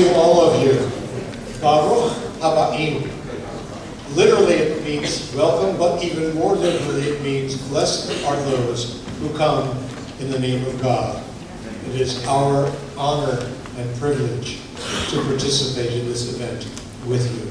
to all of you. Baruch Habaim. Literally it means welcome, but even more literally it means blessed are those who come in the name of God. It is our honor and privilege to participate in this event with you.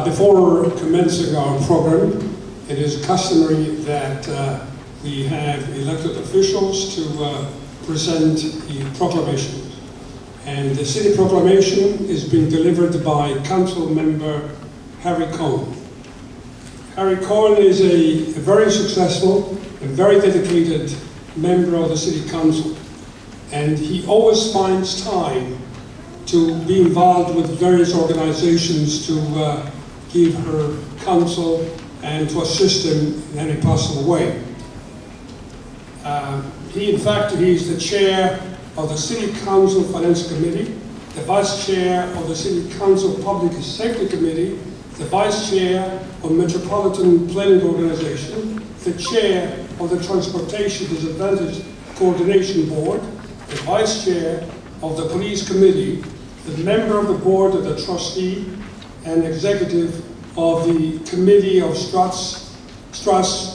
Before commencing our program, it is customary that we have elected officials to present the proclamations. And the city proclamation is being delivered by Council Member Harry Cohen. Harry Cohen is a very successful and very dedicated member of the City Council. And he always finds time to be involved with various organizations to give her counsel and to assist him in any possible way. He's the chair of the City Council Finance Committee, the vice chair of the City Council Public Safety Committee, the vice chair of Metropolitan Planning Organization, the chair of the Transportation Disadvantaged Coordination Board, the vice chair of the Police Committee, the member of the board of the trustee, and executive of the Committee of Struts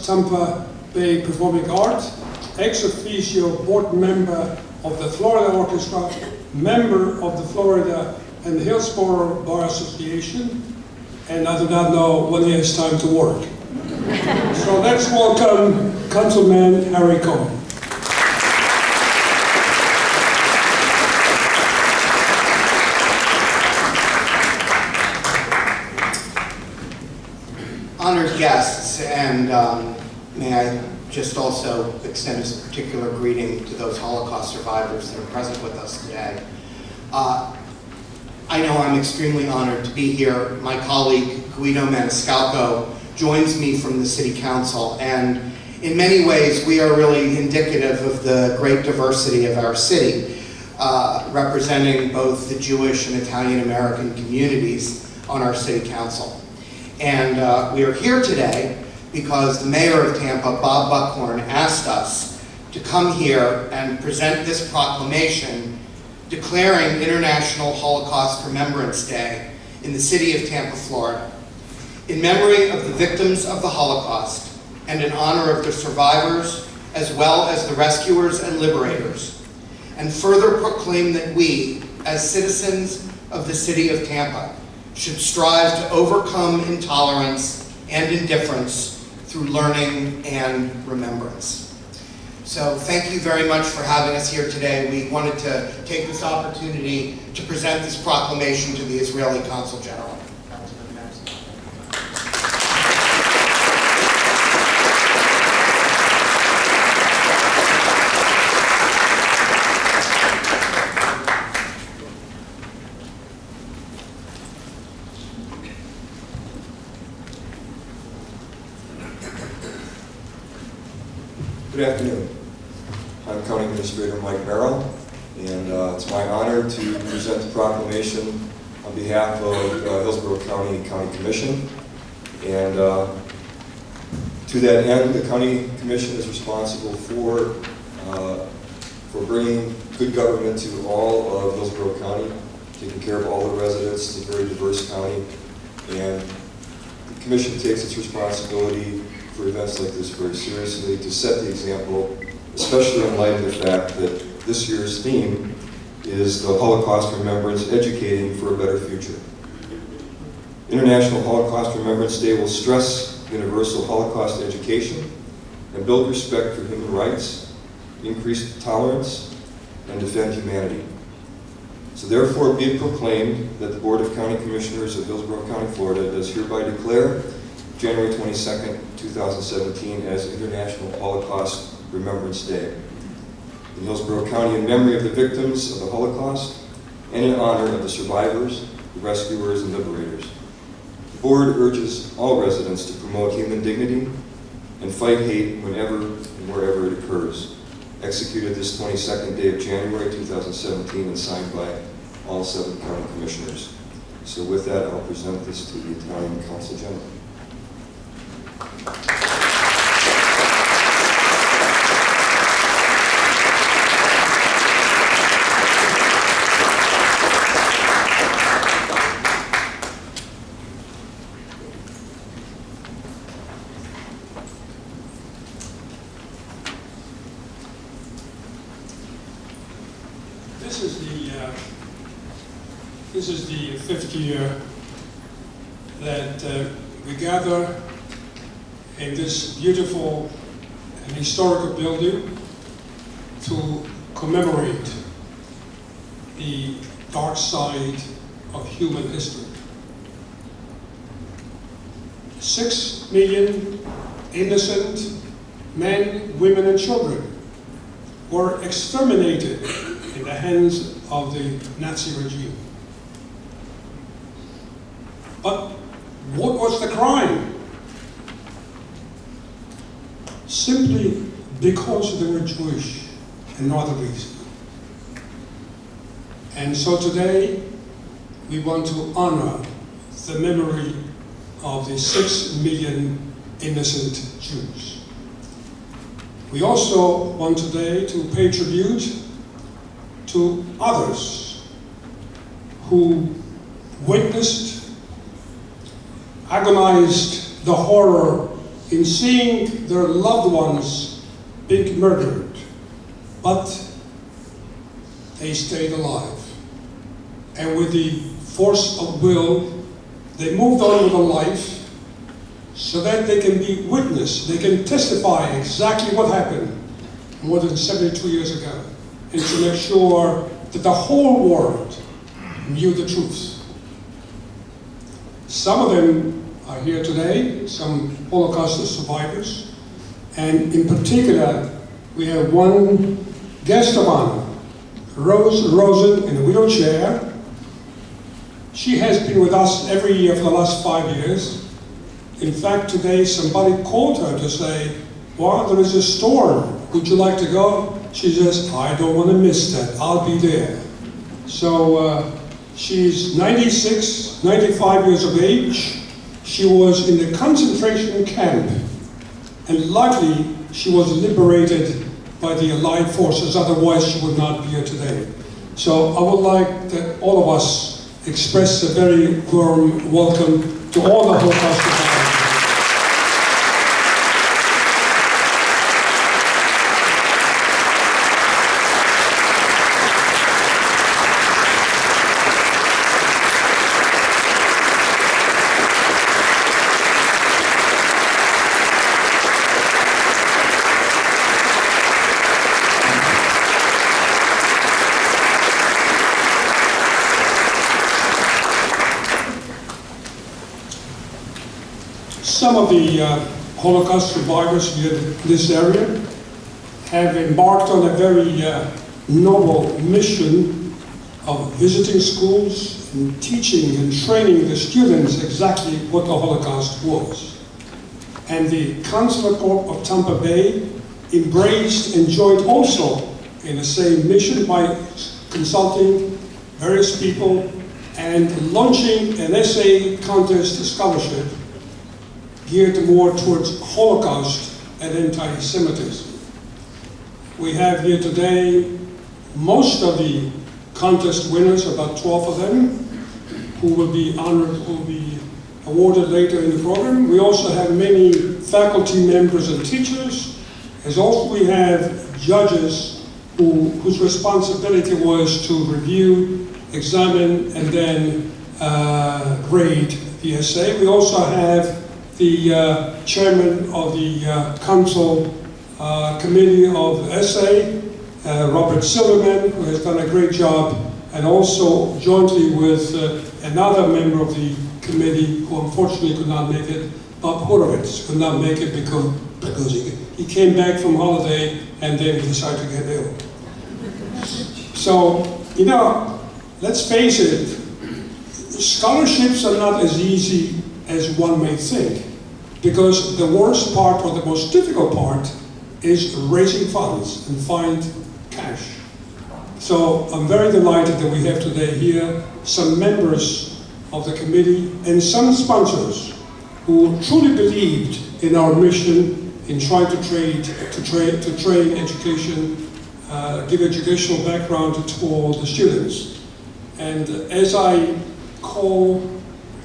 Tampa Bay Performing Arts, ex officio board member of the Florida Orchestra, member of the Florida and Hillsborough Bar Association, and I do not know when he has time to work. So let's welcome Councilman Harry Cohen. Honored guests, and may I just also extend a particular greeting to those Holocaust survivors that are present with us today. I know I'm extremely honored to be here. My colleague Guido Maniscalco joins me from the City Council, and in many ways we are really indicative of the great diversity of our city, representing both the Jewish and Italian American communities on our City Council. And we are here today because the mayor of Tampa, Bob Buckhorn, asked us to come here and present this proclamation declaring International Holocaust Remembrance Day in the city of Tampa, Florida, in memory of the victims of the Holocaust and in honor of the survivors as well as the rescuers and liberators, and further proclaim that we, as citizens of the city of Tampa, should strive to overcome intolerance and indifference through learning and remembrance. So thank you very much for having us here today. We wanted to take this opportunity to present this proclamation to the Israeli Consul General. Good afternoon. I'm County Administrator Mike Merrill, and it's my honor to present the proclamation on behalf of Hillsborough County Commission. And to that end, the County Commission is responsible for bringing good government to all of Hillsborough County, taking care of all the residents. It's a very diverse county, and the Commission takes its responsibility for events like this very seriously, to set the example, especially in light of the fact that this year's theme is the Holocaust Remembrance, Educating for a Better Future. International Holocaust Remembrance Day will stress universal Holocaust education and build respect for human rights, increase tolerance, and defend humanity. So therefore be it proclaimed that the Board of County Commissioners of Hillsborough County, Florida does hereby declare January 22nd, 2017 as International Holocaust Remembrance Day in Hillsborough County in memory of the victims of the Holocaust and in honor of the survivors, the rescuers, and liberators. The Board urges all residents to promote human dignity and fight hate whenever and wherever it occurs. Executed this 22nd day of January 2017 and signed by all 7 county commissioners. So with that, I'll present this to the Italian Consul General. This is the 5th year that we gather in this beautiful and historical building to commemorate the dark side of human history. 6 million innocent men, women, and children were exterminated in the hands of the Nazi regime. But what was the crime? Simply because they were Jewish and no other reason. And so today, we want to honor the memory of the 6 million innocent Jews. We also want today to pay tribute to others who witnessed, agonized the horror in seeing their loved ones being murdered, but they stayed alive. And with the force of will, they moved on with their life so that they can be witness, they can testify exactly what happened more than 72 years ago, and to make sure that the whole world knew the truth. Some of them are here today, some Holocaust survivors, and in particular, we have one guest of honor, Rose Rosen in a wheelchair. She has been with us every year for the last 5 years. In fact, today somebody called her to say, well, there is a storm. Would you like to go? She says, I don't want to miss that. I'll be there. So she's 96, 95 years of age. She was in the concentration camp. And luckily, she was liberated by the Allied forces. Otherwise, she would not be here today. So I would like that all of us express a very warm welcome to all the Holocaust survivors. Some of the Holocaust survivors here in this area have embarked on a very noble mission of visiting schools and teaching and training the students exactly what the Holocaust was. And the Consulate of Tampa Bay embraced and joined also in the same mission by consulting various people and launching an essay contest scholarship geared more towards Holocaust and anti-Semitism. We have here today most of the contest winners, about 12 of them, who will be honored, who will be awarded later in the program. We also have many faculty members and teachers, as also we have judges whose responsibility was to review, examine, and then grade the essay. We also have the chairman of the council committee of the essay, Robert Silverman, who has done a great job, and also jointly with another member of the committee who unfortunately could not make it, Bob Horowitz could not make it because he came back from holiday and then he decided to get ill. So, you know, let's face it, scholarships are not as easy as one may think, because the worst part or the most difficult part is raising funds and find cash. So I'm very delighted that we have today here some members of the committee and some sponsors who truly believed in our mission in trying to train education, give educational background to all the students. And as I call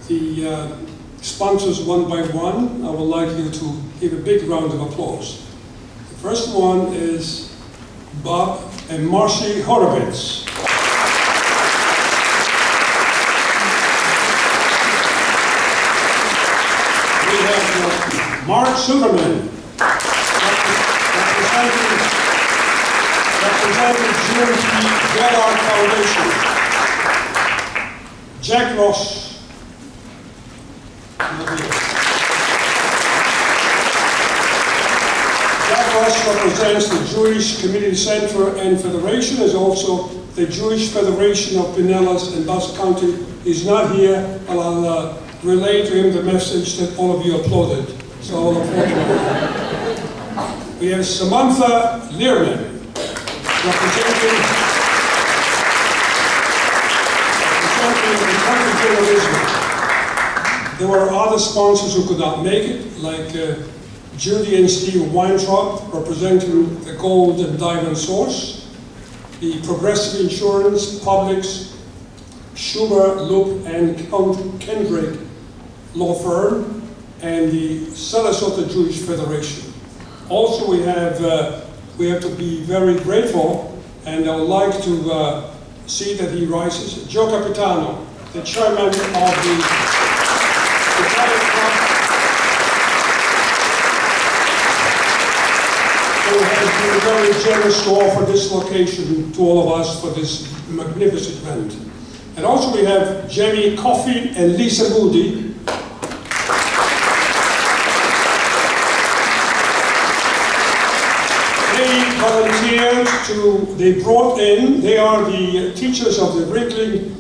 the sponsors one by one, I would like you to give a big round of applause. The first one is Bob and Marcy Horowitz. We have Mark Silverman, representing GMP Ybor Foundation. Jack Ross. Jack Ross represents the Jewish Community Center and Federation, is also the Jewish Federation of Pinellas and Basque County. He's not here, but I'll relay to him the message that all of you applauded. So I'll applaud him. We have Samantha Learman, representing the country general Israel. There were other sponsors who could not make it, like Judy and Steve Weintraub, representing the Gold and Diamond Source, the Progressive Insurance, Publix, Schumer, Loop, and Kendrick law firm, and the Sarasota Jewish Federation. Also, we have to be very grateful, and I would like to see that he rises. Joe Capitano, the chairman of the Italian Club, who has been very generous to offer this location to all of us for this magnificent event. And also we have Jamie Coffey and Lisa Moody. They are the teachers of the Wrigley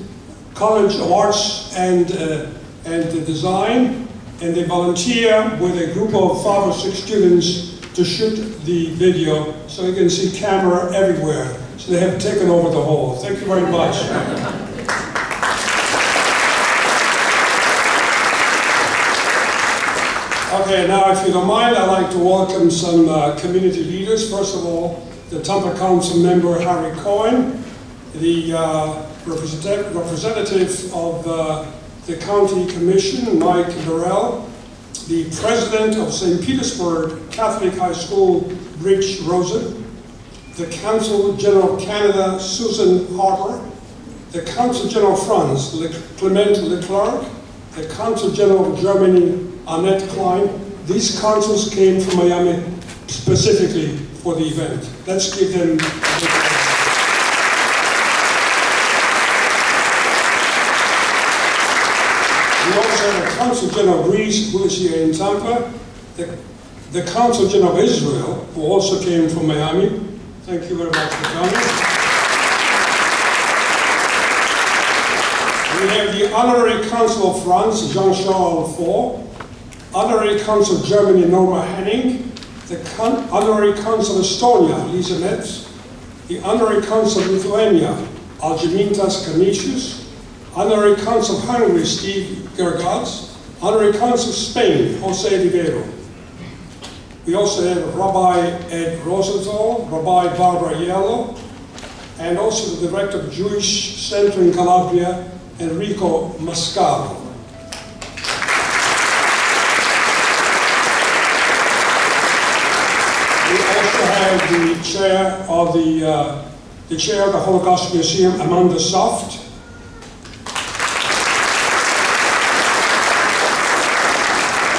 College of Arts and Design, and they volunteer with a group of 5 or 6 students to shoot the video, so you can see camera everywhere. So they have taken over the hall. Thank you very much. Okay, now if you don't mind, I'd like to welcome some community leaders. First of all, the Tampa Council member Harry Cohen, the representative of the County Commission, Mike Burrell, the president of St. Petersburg Catholic High School, Rich Rosen, the Council General of Canada, Susan Harper, the Council General of France, Clement Leclerc, the Council General of Germany, Annette Klein. These councils came from Miami specifically for the event. Let's give them a big applause. We also have the Council General of Greece, who is here in Tampa, the Council General of Israel, who also came from Miami. Thank you very much for coming. We have the Honorary Consul of France, Jean-Charles Faure, Honorary Consul of Germany, Norma Henning, the Honorary Consul of Estonia, Lisa Metz, the Honorary Consul of Lithuania, Algimintas Canisius, Honorary Consul of Hungary, Steve Gergads, Honorary Consul of Spain, Jose Vivero. We also have Rabbi Ed Rosenthal, Rabbi Barbara Yellow, and also the Director of Jewish Center in Calabria, Enrico Mascaro. We also have the chair of the Holocaust Museum, Amanda Soft.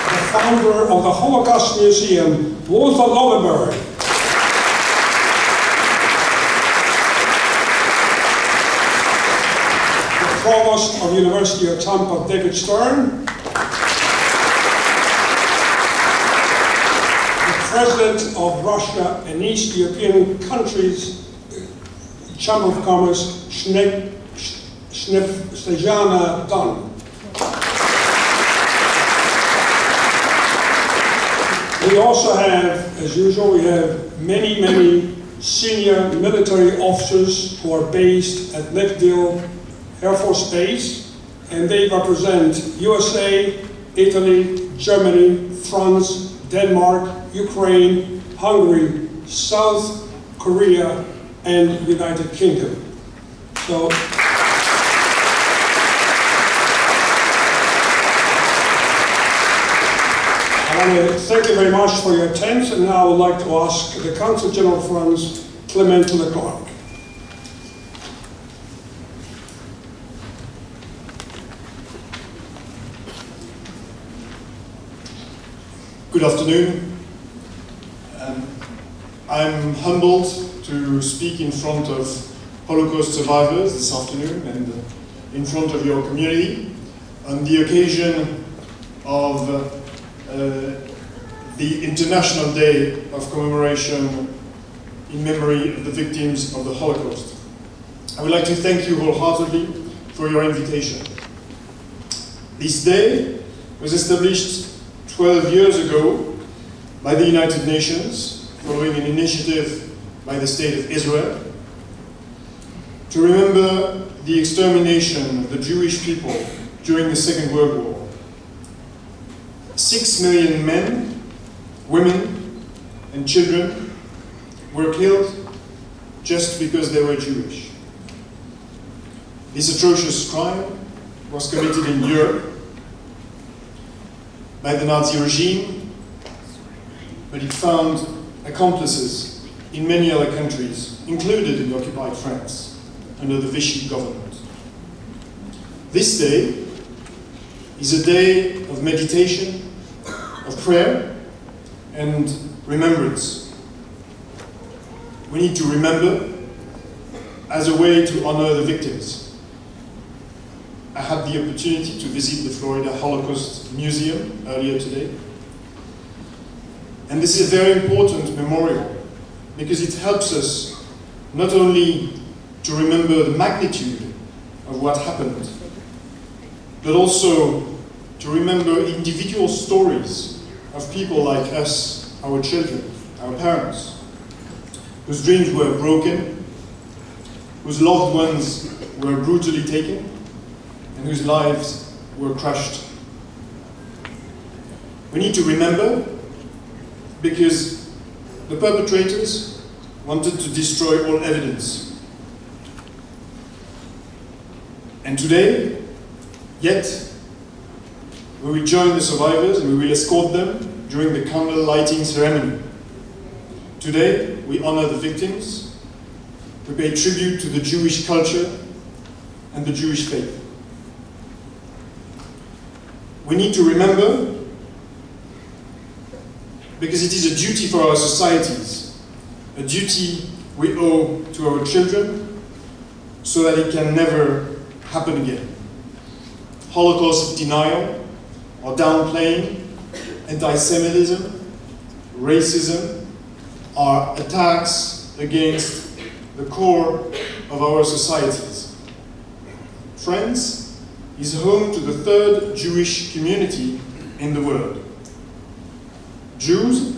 The founder of the Holocaust Museum, Walter Lowenberg. The Provost of University of Tampa, David Stern. President of Russia and East European countries, Chamber of Commerce, Snejana Dunn. We also have, as usual, we have many senior military officers who are based at MacDill Air Force Base, and they represent USA, Italy, Germany, France, Denmark, Ukraine, Hungary, South Korea, and United Kingdom. So, I want to thank you very much for your attention. Now I would like to ask the Council General of France, Clement Leclerc. Good afternoon. I'm humbled to speak in front of Holocaust survivors this afternoon, and in front of your community on the occasion of the International Day of Commemoration in memory of the victims of the Holocaust. I would like to thank you wholeheartedly for your invitation. This day was established 12 years ago by the United Nations, following an initiative by the State of Israel, to remember the extermination of the Jewish people during the Second World War. 6 million men, women, and children were killed just because they were Jewish. This atrocious crime was committed in Europe by the Nazi regime, but it found accomplices in many other countries, included in occupied France, under the Vichy government. This day is a day of meditation, of prayer, and remembrance. We need to remember as a way to honor the victims. I had the opportunity to visit the Florida Holocaust Museum earlier today. And this is a very important memorial because it helps us not only to remember the magnitude of what happened, but also to remember individual stories of people like us, our children, our parents, whose dreams were broken, whose loved ones were brutally taken, and whose lives were crushed. We need to remember because the perpetrators wanted to destroy all evidence. And today, yet, we will join the survivors and we will escort them during the candle lighting ceremony. Today, we honor the victims, we pay tribute to the Jewish culture and the Jewish faith. We need to remember because it is a duty for our societies, a duty we owe to our children so that it can never happen again. Holocaust denial or downplaying, anti-Semitism, racism are attacks against the core of our societies. France is home to the third Jewish community in the world. Jews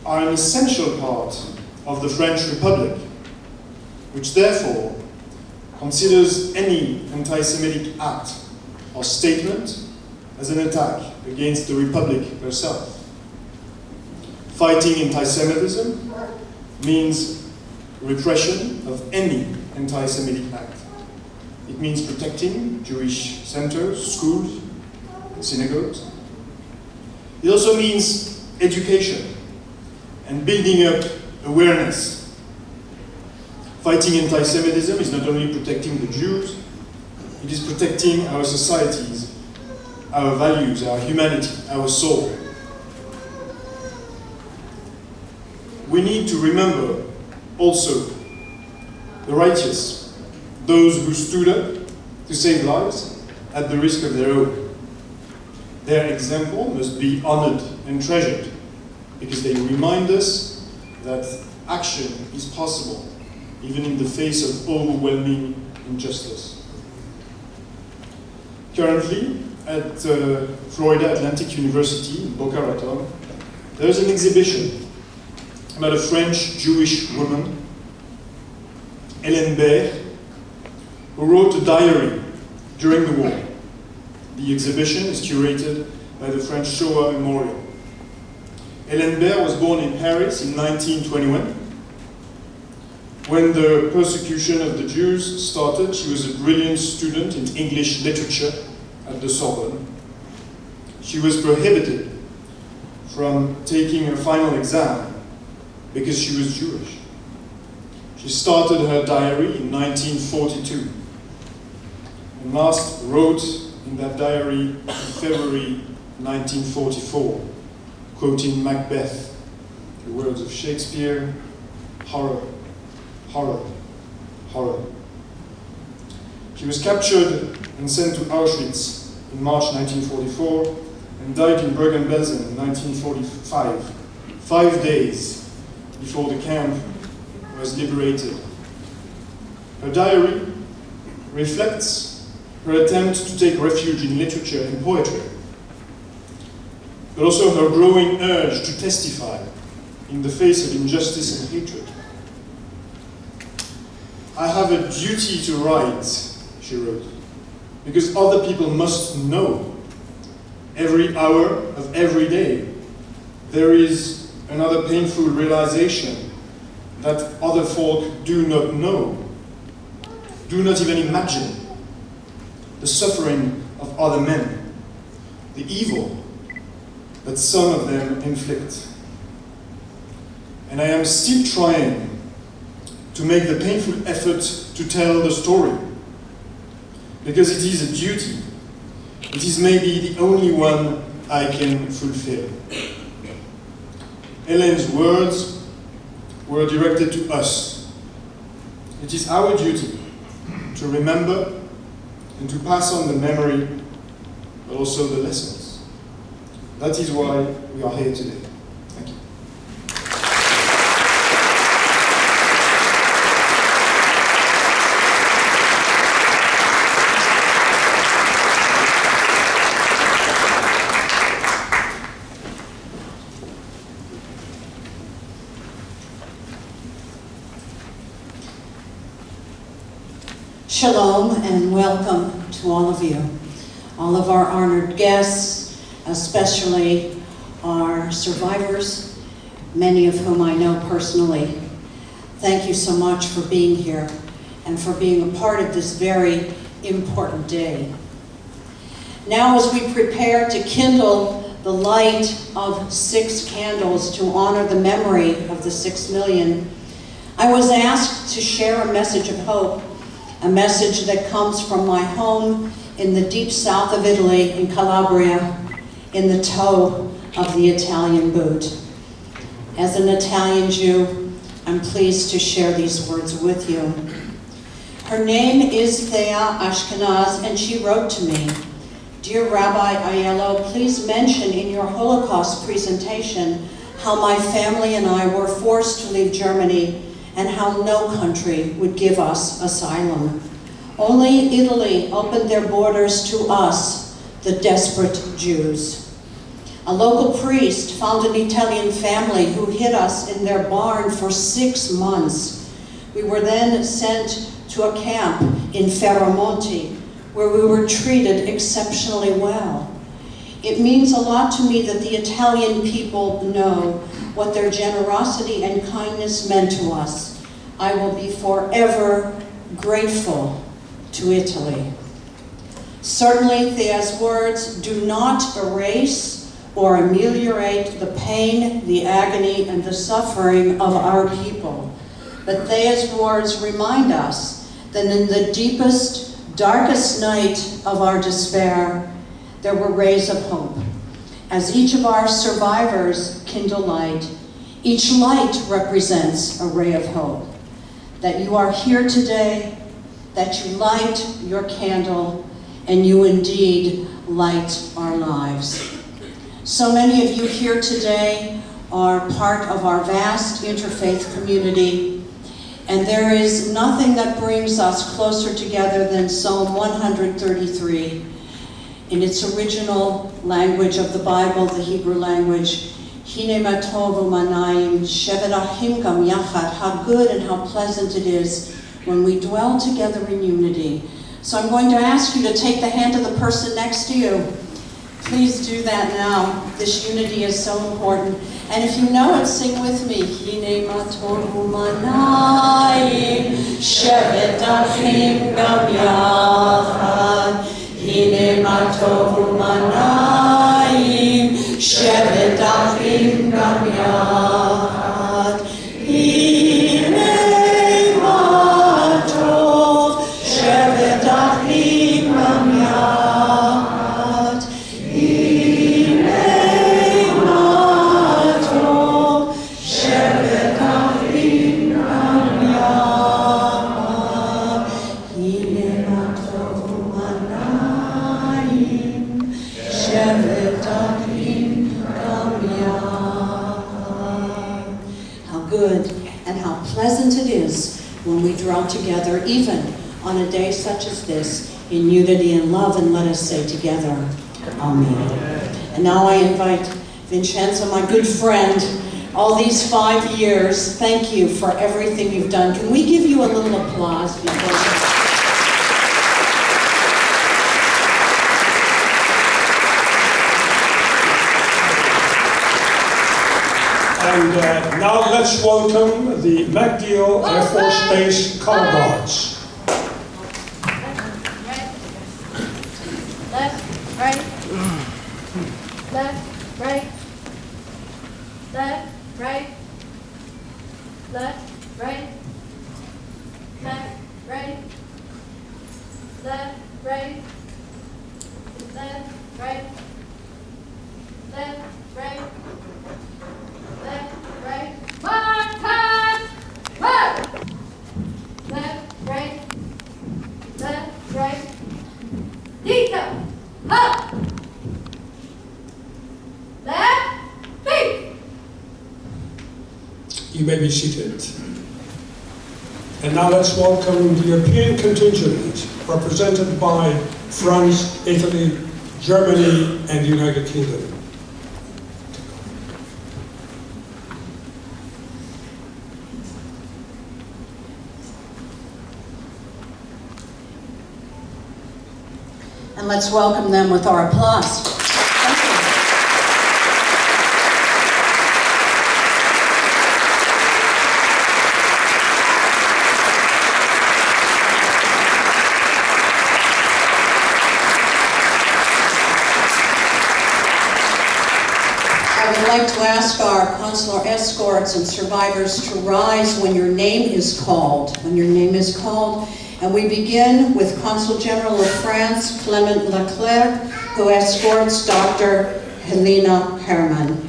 are an essential part of the French Republic, which therefore considers any anti-Semitic act or statement as an attack against the Republic herself. Fighting anti-Semitism means repression of any anti-Semitic act. It means protecting Jewish centers, schools, synagogues. It also means education and building up awareness. Fighting anti-Semitism is not only protecting the Jews, it is protecting our societies, our values, our humanity, our soul. We need to remember also the righteous, those who stood up to save lives at the risk of their own. Their example must be honored and treasured because they remind us that action is possible even in the face of overwhelming injustice. Currently, at Florida Atlantic University in Boca Raton, there is an exhibition about a French Jewish woman, Ybor, who wrote a diary during the war. The exhibition is curated by the French Shoah Memorial. Ybor was born in Paris in 1921. When the persecution of the Jews started, she was a brilliant student in English literature at the Sorbonne. She was prohibited from taking her final exam because she was Jewish. She started her diary in 1942 and last wrote in that diary in February 1944, quoting Macbeth, the words of Shakespeare, horror, horror, horror. She was captured and sent to Auschwitz in March 1944 and died in Bergen-Belsen in 1945, 5 days before the camp was liberated. Her diary reflects her attempt to take refuge in literature and poetry, but also her growing urge to testify in the face of injustice and hatred. "I have a duty to write," she wrote, "because other people must know. Every hour of every day, there is another painful realization that other folk do not know, do not even imagine the suffering of other men, the evil that some of them inflict. And I am still trying to make the painful effort to tell the story, because it is a duty. It is maybe the only one I can fulfill." Helen's words were directed to us. It is our duty to remember and to pass on the memory, but also the lessons. That is why we are here today. Thank you. Shalom and welcome to all of you, all of our honored guests, especially our survivors, many of whom I know personally. Thank you so much for being here and for being a part of this very important day. Now, as we prepare to kindle the light of 6 candles to honor the memory of the 6 million, I was asked to share a message of hope, a message that comes from my home in the deep south of Italy, in Calabria, in the toe of the Italian boot. As an Italian Jew, I'm pleased to share these words with you. Her name is Thea Ashkenaz, and she wrote to me, "Dear Rabbi Aiello, please mention in your Holocaust presentation how my family and I were forced to leave Germany and how no country would give us asylum. Only Italy opened their borders to us, the desperate Jews. A local priest found an Italian family who hid us in their barn for 6 months. We were then sent to a camp in Ferramonti, where we were treated exceptionally well. It means a lot to me that the Italian people know what their generosity and kindness meant to us. I will be forever grateful to Italy." Certainly, Thea's words do not erase or ameliorate the pain, the agony, and the suffering of our people. But Thea's words remind us that in the deepest, darkest night of our despair, there were rays of hope. As each of our survivors kindle light, each light represents a ray of hope. That you are here today, that you light your candle, and you indeed light our lives. So many of you here today are part of our vast interfaith community, and there is nothing that brings us closer together than Psalm 133. In its original language of the Bible, the Hebrew language, Hine ma tovu manayim shevet achim gam yachad, how good and how pleasant it is when we dwell together in unity. So I'm going to ask you to take the hand of the person next to you. Please do that now. This unity is so important. And if you know it, sing with me. Hine ma tovu manayim shevet achim gam yachad. Hine ma tovu manayim shevet achim gam yachad. Hine ma tov shevet achim gam yachad. Hine ma tov shevet achim gam yachad. Hine ma tov dwell together, even on a day such as this, in unity and love, and let us say together, Amen. And now I invite Vincenzo, my good friend, all these 5 years, thank you for everything you've done. Can we give you a little applause? And now let's welcome the MacDill Air Force Base Color Guards. Left, right, left, right, left, right, left, right, left, right, left, right, left, right, left, right, left, right, Marcus! Mark! Left, right, left, right, Dito! Up! Left, feet! You may be seated. And now let's welcome the European contingent represented by France, Italy, Germany, and the United Kingdom. And let's welcome them with our applause. Thank you. I would like to ask our consular escorts and survivors to rise when your name is called. When your name is called. And we begin with Consul General of France, Clement Leclerc, who escorts Dr. Helena Hermann.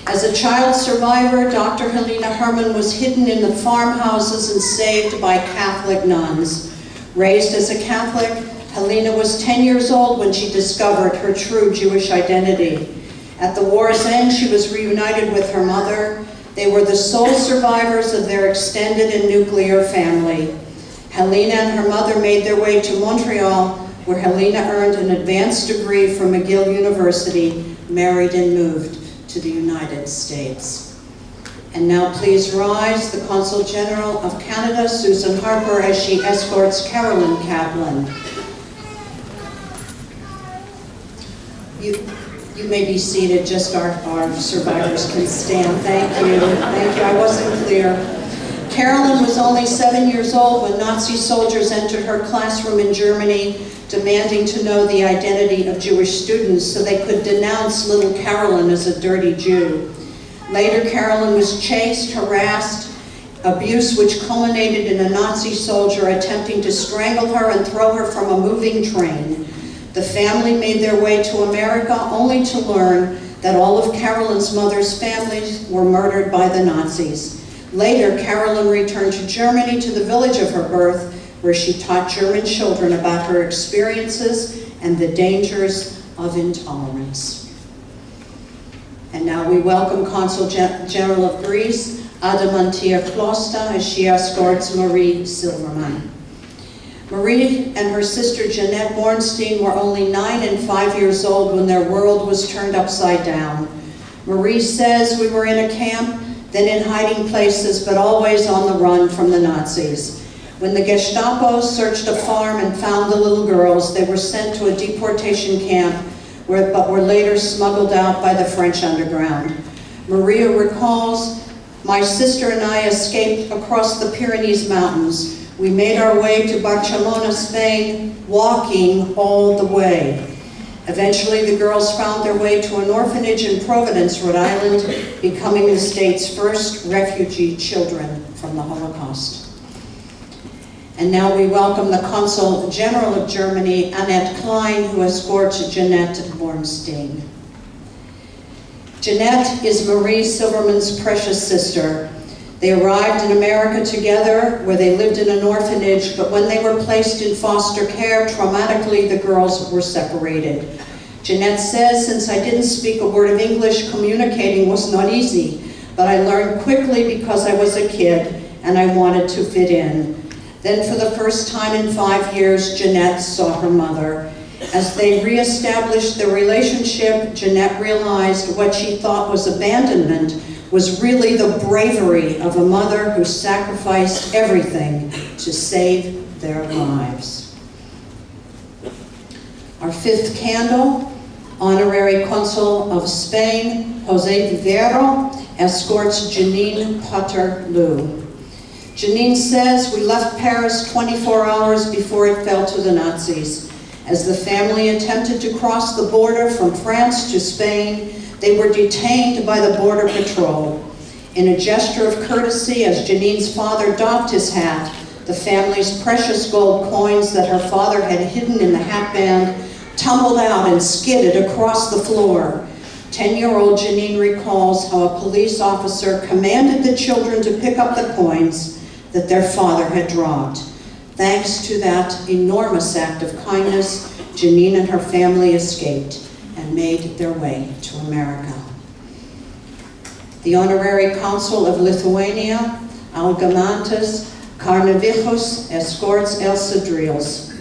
As a child survivor, Dr. Helena Hermann was hidden in the farmhouses and saved by Catholic nuns. Raised as a Catholic, Helena was 10 years old when she discovered her true Jewish identity. At the war's end, she was reunited with her mother. They were the sole survivors of their extended and nuclear family. Helena and her mother made their way to Montreal, where Helena earned an advanced degree from McGill University, married and moved to the United States. And now please rise, the Consul General of Canada, Susan Harper, as she escorts Carolyn Kaplan. You may be seated, just our survivors can stand. Thank you, I wasn't clear. Carolyn was only 7 years old when Nazi soldiers entered her classroom in Germany, demanding to know the identity of Jewish students so they could denounce little Carolyn as a dirty Jew. Later, Carolyn was chased, harassed, abuse which culminated in a Nazi soldier attempting to strangle her and throw her from a moving train. The family made their way to America only to learn that all of Carolyn's mother's families were murdered by the Nazis. Later, Carolyn returned to Germany, to the village of her birth, where she taught German children about her experiences and the dangers of intolerance. And now we welcome Consul General of Greece, Adamantia Klosta, as she escorts Marie Silverman. Marie and her sister Jeanette Bornstein were only 9 and 5 years old when their world was turned upside down. Marie says, "We were in a camp, then in hiding places, but always on the run from the Nazis. When the Gestapo searched a farm and found the little girls, they were sent to a deportation camp, but were later smuggled out by the French underground." Maria recalls, "My sister and I escaped across the Pyrenees Mountains. We made our way to Barcelona, Spain, walking all the way. Eventually, the girls found their way to an orphanage in Providence, Rhode Island, becoming the state's first refugee children from the Holocaust." And now we welcome the Consul General of Germany, Annette Klein, who escorts Jeanette Bornstein. Jeanette is Marie Silverman's precious sister. They arrived in America together, where they lived in an orphanage, but when they were placed in foster care, traumatically the girls were separated. Jeanette says, "Since I didn't speak a word of English, communicating was not easy, but I learned quickly because I was a kid and I wanted to fit in. Then for the first time in 5 years, Jeanette saw her mother. As they reestablished their relationship, Jeanette realized what she thought was abandonment was really the bravery of a mother who sacrificed everything to save their lives. Our fifth candle, Honorary Consul of Spain, Jose Vivero, escorts Janine Potter-Lou. Janine says, "We left Paris 24 hours before it fell to the Nazis. As the family attempted to cross the border from France to Spain, they were detained by the Border Patrol. In a gesture of courtesy, as Janine's father doffed his hat, the family's precious gold coins that her father had hidden in the hatband tumbled out and skidded across the floor. 10-year-old Janine recalls how a police officer commanded the children to pick up the coins that their father had dropped. Thanks to that enormous act of kindness, Janine and her family escaped and made their way to America." The Honorary Consul of Lithuania, Algimantas Karnavichus, escorts Elsa Dries.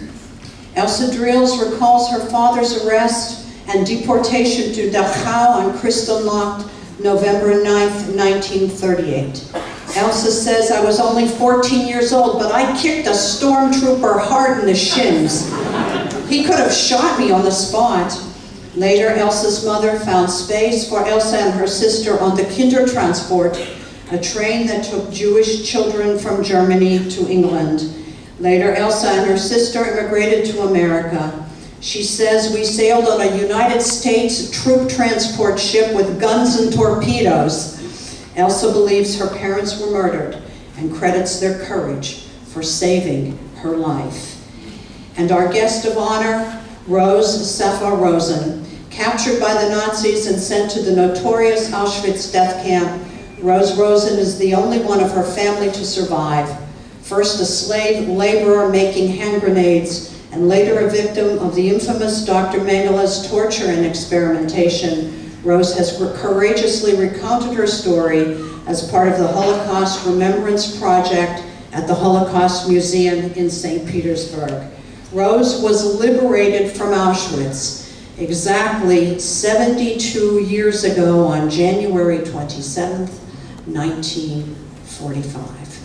Elsa Dries recalls her father's arrest and deportation to Dachau on Kristallnacht, November 9th, 1938. Elsa says, "I was only 14 years old, but I kicked a stormtrooper hard in the shins. He could have shot me on the spot." Later, Elsa's mother found space for Elsa and her sister on the Kindertransport, a train that took Jewish children from Germany to England. Later, Elsa and her sister immigrated to America. She says, "We sailed on a United States troop transport ship with guns and torpedoes." Elsa believes her parents were murdered and credits their courage for saving her life. And our guest of honor, Rose Safa Rosen, captured by the Nazis and sent to the notorious Auschwitz death camp. Rose Rosen is the only one of her family to survive. First a slave laborer making hand grenades, and later a victim of the infamous Dr. Mengele's torture and experimentation. Rose has courageously recounted her story as part of the Holocaust Remembrance project at the Holocaust Museum in St. Petersburg. Rose was liberated from Auschwitz exactly 72 years ago on January 27th, 1945.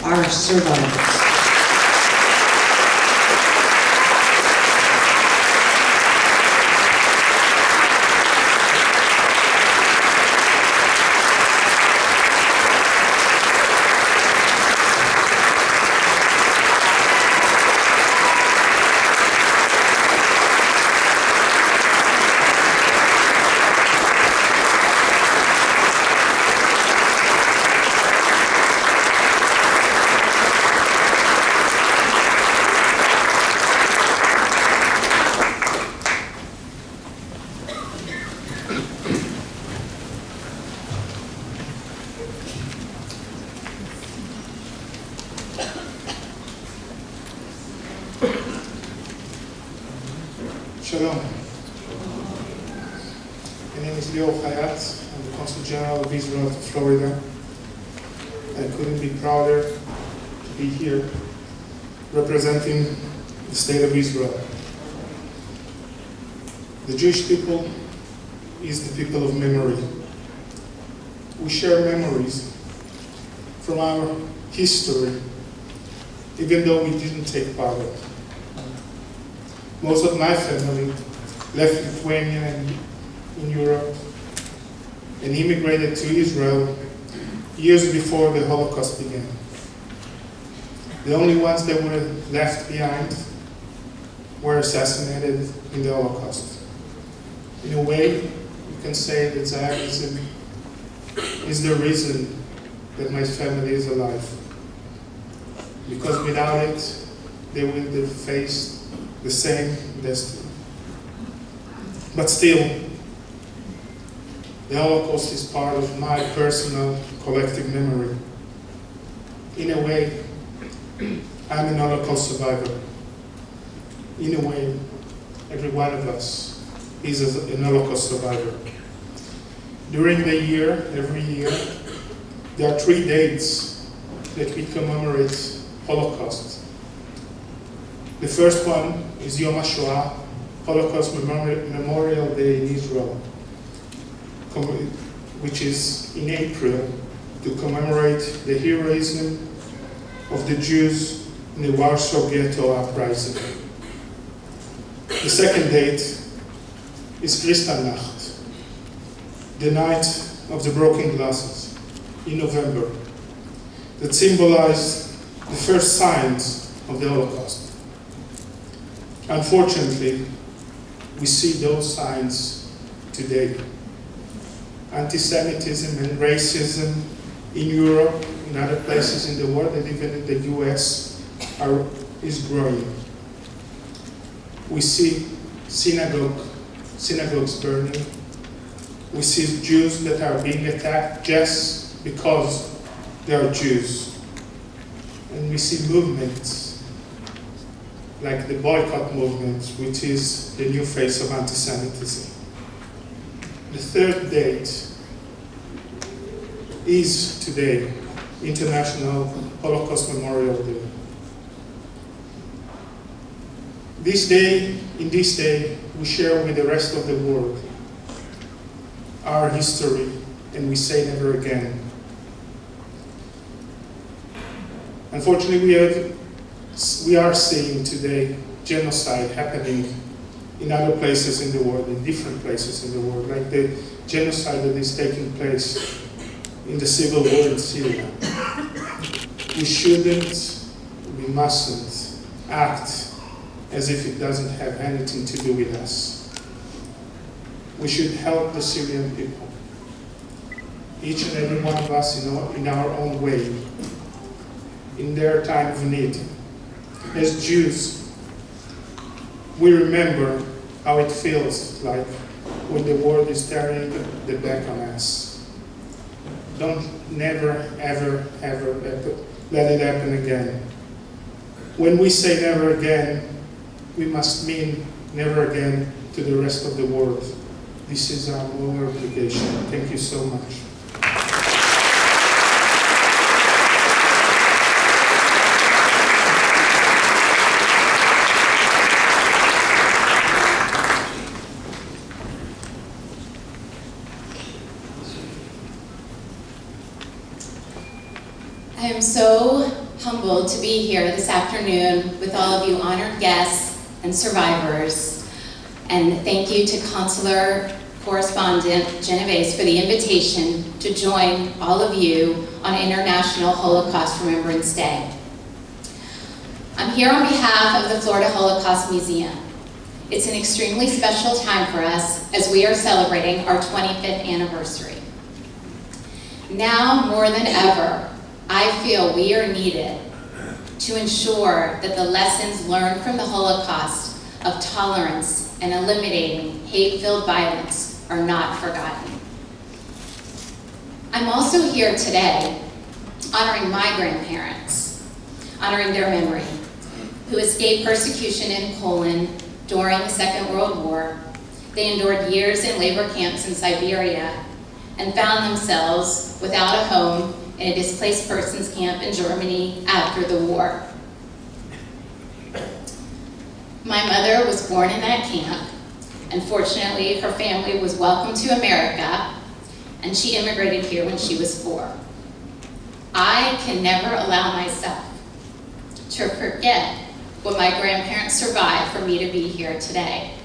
Our survivors. Shalom. My name is Lior Hayat. I'm the Consul General of Israel to Florida. I couldn't be prouder to be here representing the state of Israel. The Jewish people is the people of memory. We share memories from our history, even though we didn't take part in it. Most of my family left Lithuania in Europe and immigrated to Israel years before the Holocaust began. The only ones that were left behind were assassinated in the Holocaust. In a way, you can say that Zionism is the reason that my family is alive. Because without it, they would have faced the same destiny. But still, the Holocaust is part of my personal collective memory. In a way, I'm an Holocaust survivor. In a way, every one of us is an Holocaust survivor. During the year, every year, there are 3 dates that we commemorate Holocaust. The first one is Yom HaShoah, Holocaust Memorial Day in Israel, which is in April to commemorate the heroism of the Jews in the Warsaw Ghetto uprising. The second date is Kristallnacht, the night of the broken glasses in November, that symbolized the first signs of the Holocaust. Unfortunately, we see those signs today. Anti-Semitism and racism in Europe, in other places in the world, and even in the US, is growing. We see synagogues burning. We see Jews that are being attacked just because they are Jews. And we see movements like the boycott movement, which is the new face of anti-Semitism. The third date is today, International Holocaust Memorial Day. In this day, we share with the rest of the world our history, and we say never again. Unfortunately, we are seeing today genocide happening in other places in the world, in different places in the world, like the genocide that is taking place in the civil war in Syria. We shouldn't, we mustn't act as if it doesn't have anything to do with us. We should help the Syrian people, each and every one of us in our own way, in their time of need. As Jews, we remember how it feels like when the world is turning the back on us. Never, ever, ever let it happen again. When we say never again, we must mean never again to the rest of the world. This is our moral obligation. Thank you so much. I am so humbled to be here this afternoon with all of you honored guests and survivors. And thank you to Consular Correspondent Genovese for the invitation to join all of you on International Holocaust Remembrance Day. I'm here on behalf of the Florida Holocaust Museum. It's an extremely special time for us as we are celebrating our 25th anniversary. Now more than ever, I feel we are needed to ensure that the lessons learned from the Holocaust of tolerance and eliminating hate-filled violence are not forgotten. I'm also here today honoring my grandparents, honoring their memory, who escaped persecution in Poland during the Second World War. They endured years in labor camps in Siberia and found themselves without a home in a displaced persons camp in Germany after the war. My mother was born in that camp, and fortunately her family was welcomed to America, and she immigrated here when she was 4. I can never allow myself to forget what my grandparents survived for me to be here today.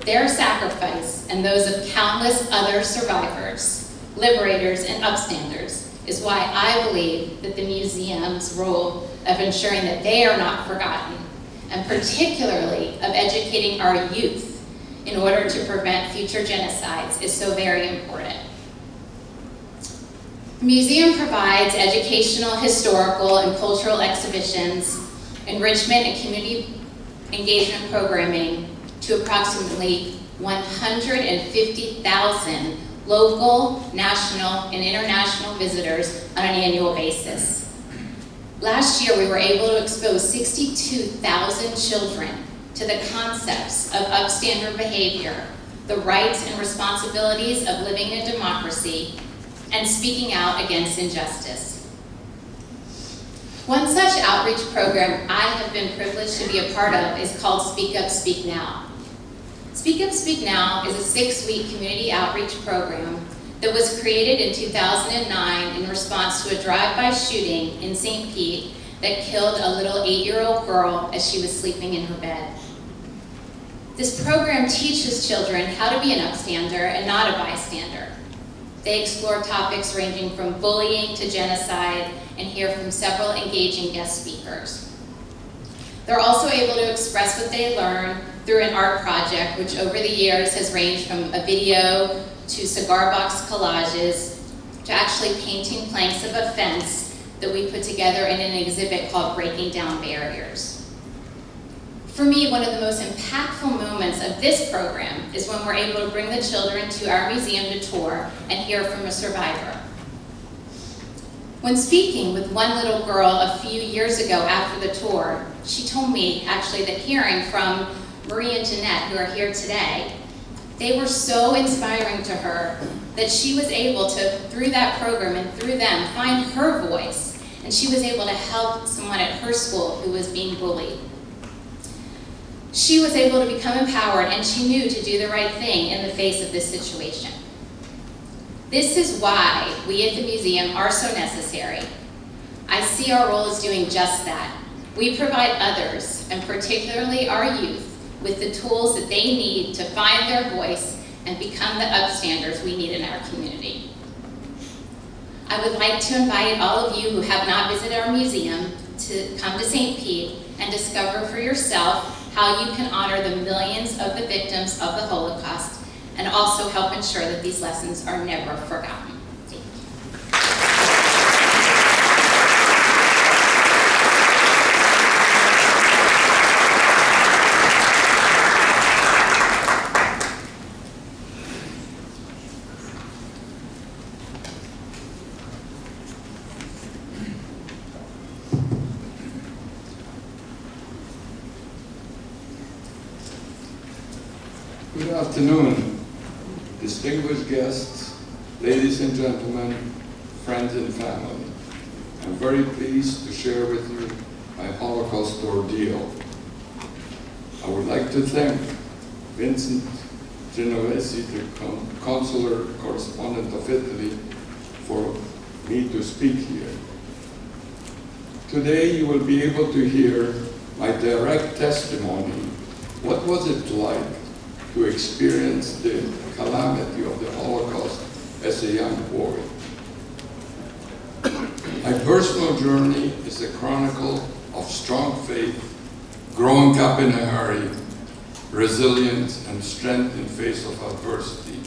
Their sacrifice and those of countless other survivors, liberators, and upstanders is why I believe that the museum's role of ensuring that they are not forgotten, and particularly of educating our youth in order to prevent future genocides, is so very important. The museum provides educational, historical, and cultural exhibitions, enrichment and community engagement programming to approximately 150,000 local, national, and international visitors on an annual basis. Last year, we were able to expose 62,000 children to the concepts of upstander behavior, the rights and responsibilities of living in a democracy, and speaking out against injustice. One such outreach program I have been privileged to be a part of is called Speak Up, Speak Now. Speak Up, Speak Now is a 6-week community outreach program that was created in 2009 in response to a drive-by shooting in St. Pete that killed a little 8-year-old girl as she was sleeping in her bed. This program teaches children how to be an upstander and not a bystander. They explore topics ranging from bullying to genocide and hear from several engaging guest speakers. They're also able to express what they learn through an art project, which over the years has ranged from a video to cigar box collages to actually painting planks of a fence that we put together in an exhibit called Breaking Down Barriers. For me, one of the most impactful moments of this program is when we're able to bring the children to our museum to tour and hear from a survivor. When speaking with one little girl a few years ago after the tour, she told me actually that hearing from Marie and Jeanette, who are here today, they were so inspiring to her that she was able to, through that program and through them, find her voice, and she was able to help someone at her school who was being bullied. She was able to become empowered, and she knew to do the right thing in the face of this situation. This is why we at the museum are so necessary. I see our role as doing just that. We provide others, and particularly our youth, with the tools that they need to find their voice and become the upstanders we need in our community. I would like to invite all of you who have not visited our museum to come to St. Pete and discover for yourself how you can honor the millions of the victims of the Holocaust and also help ensure that these lessons are never forgotten. Thank you. Good afternoon, distinguished guests, ladies and gentlemen, friends and family. I'm very pleased to share with you my Holocaust ordeal. I would like to thank Vincent Genovesi, the consular correspondent of Italy, for me to speak here. Today you will be able to hear my direct testimony. What was it like to experience the calamity of the Holocaust as a young boy? My personal journey is a chronicle of strong faith, growing up in a hurry, resilience and strength in face of adversity,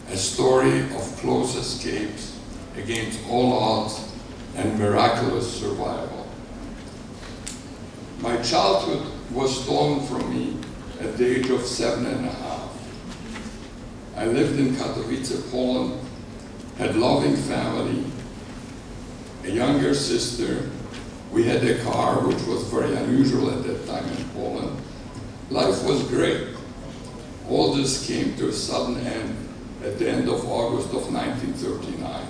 a story of close escapes against all odds and miraculous survival. My childhood was stolen from me at the age of 7.5. I lived in Katowice, Poland, had loving family, a younger sister. We had a car, which was very unusual at that time in Poland. Life was great. All this came to a sudden end at the end of August of 1939.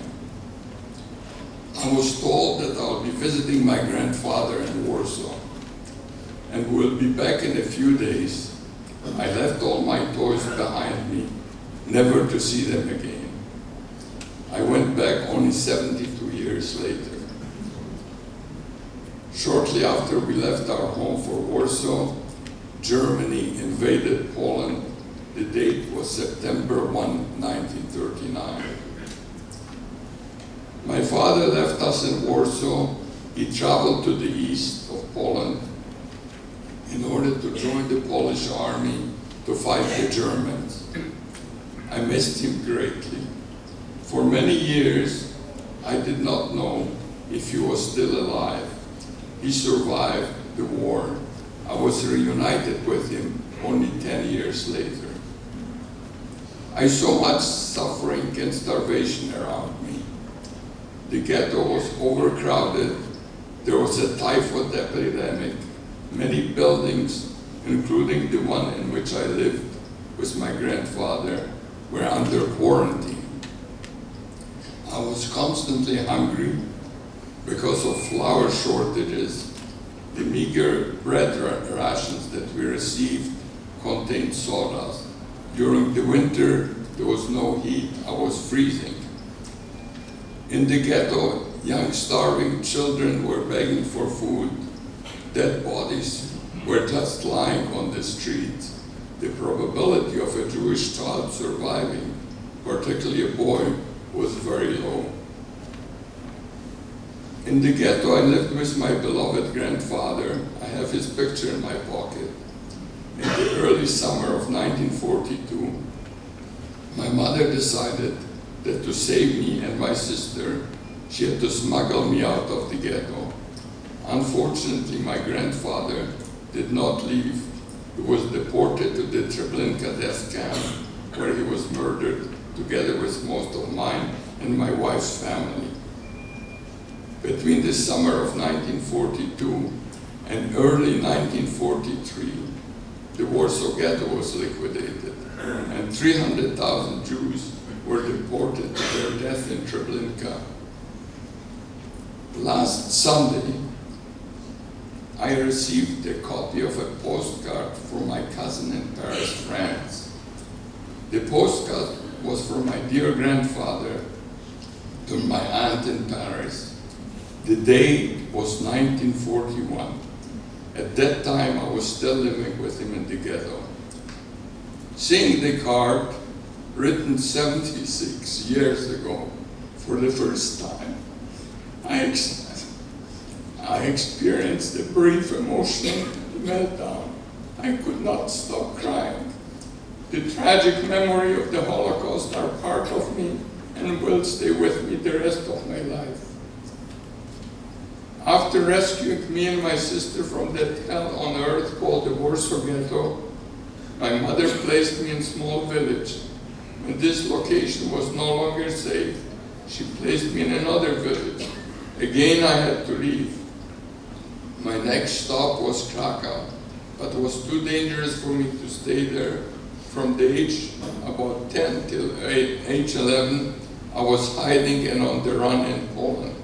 I was told that I'll be visiting my grandfather in Warsaw and will be back in a few days. I left all my toys behind me, never to see them again. I went back only 72 years later. Shortly after we left our home for Warsaw, Germany invaded Poland. The date was September 1, 1939. My father left us in Warsaw. He traveled to the east of Poland in order to join the Polish army to fight the Germans. I missed him greatly. For many years, I did not know if he was still alive. He survived the war. I was reunited with him only 10 years later. I saw much suffering and starvation around me. The ghetto was overcrowded. There was a typhoid epidemic. Many buildings, including the one in which I lived with my grandfather, were under quarantine. I was constantly hungry. Because of flour shortages, the meager bread rations that we received contained sawdust. During the winter, there was no heat. I was freezing. In the ghetto, young starving children were begging for food. Dead bodies were just lying on the street. The probability of a Jewish child surviving, particularly a boy, was very low. In the ghetto, I lived with my beloved grandfather. I have his picture in my pocket. In the early summer of 1942, my mother decided that to save me and my sister, she had to smuggle me out of the ghetto. Unfortunately, my grandfather did not leave. He was deported to the Treblinka death camp, where he was murdered together with most of mine and my wife's family. Between the summer of 1942 and early 1943, the Warsaw Ghetto was liquidated, and 300,000 Jews were deported to their death in Treblinka. Last Sunday, I received a copy of a postcard from my cousin in Paris, France. The postcard was from my dear grandfather to my aunt in Paris. The date was 1941. At that time, I was still living with him in the ghetto. Seeing the card, written 76 years ago, for the first time, I experienced a brief emotional meltdown. I could not stop crying. The tragic memory of the Holocaust are part of me and will stay with me the rest of my life. After rescuing me and my sister from that hell on earth called the Warsaw Ghetto, my mother placed me in a small village. When this location was no longer safe, she placed me in another village. Again, I had to leave. My next stop was Krakow, but it was too dangerous for me to stay there. From the age about 10 till age 11, I was hiding and on the run in Poland.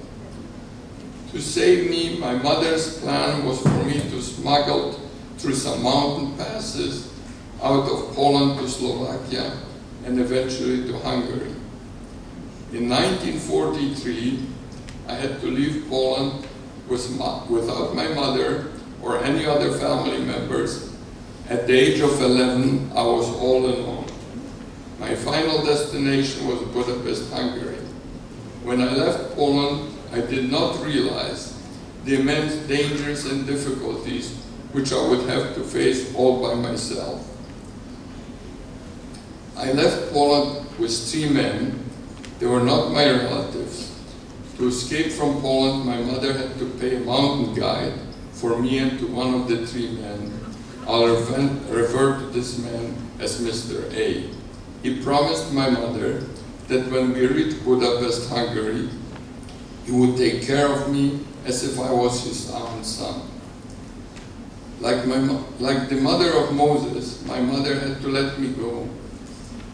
To save me, my mother's plan was for me to smuggle through some mountain passes out of Poland to Slovakia and eventually to Hungary. In 1943, I had to leave Poland without my mother or any other family members. At the age of 11, I was all alone. My final destination was Budapest, Hungary. When I left Poland, I did not realize the immense dangers and difficulties which I would have to face all by myself. I left Poland with 3 men. They were not my relatives. To escape from Poland, my mother had to pay a mountain guide for me and to one of the 3 men. I'll refer to this man as Mr. A. He promised my mother that when we reached Budapest, Hungary, he would take care of me as if I was his own son. Like the mother of Moses, my mother had to let me go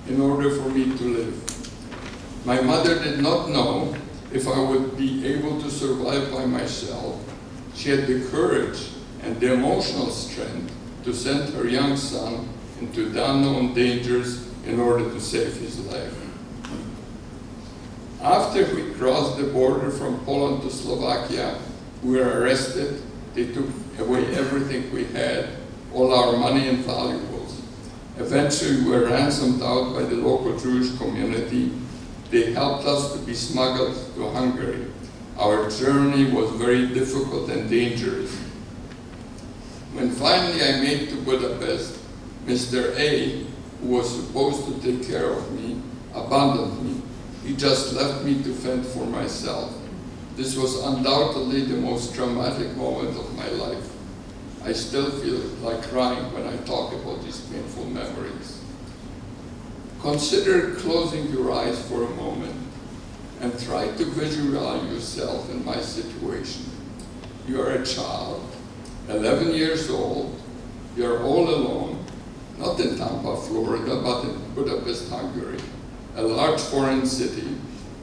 in order for me to live. My mother did not know if I would be able to survive by myself. She had the courage and the emotional strength to send her young son into the unknown dangers in order to save his life. After we crossed the border from Poland to Slovakia, we were arrested. They took away everything we had, all our money and valuables. Eventually, we were ransomed out by the local Jewish community. They helped us to be smuggled to Hungary. Our journey was very difficult and dangerous. When finally I made to Budapest, Mr. A, who was supposed to take care of me, abandoned me. He just left me to fend for myself. This was undoubtedly the most traumatic moment of my life. I still feel like crying when I talk about these painful memories. Consider closing your eyes for a moment and try to visualize yourself in my situation. You are a child, 11 years old, you are all alone, not in Tampa, Florida, but in Budapest, Hungary, a large foreign city.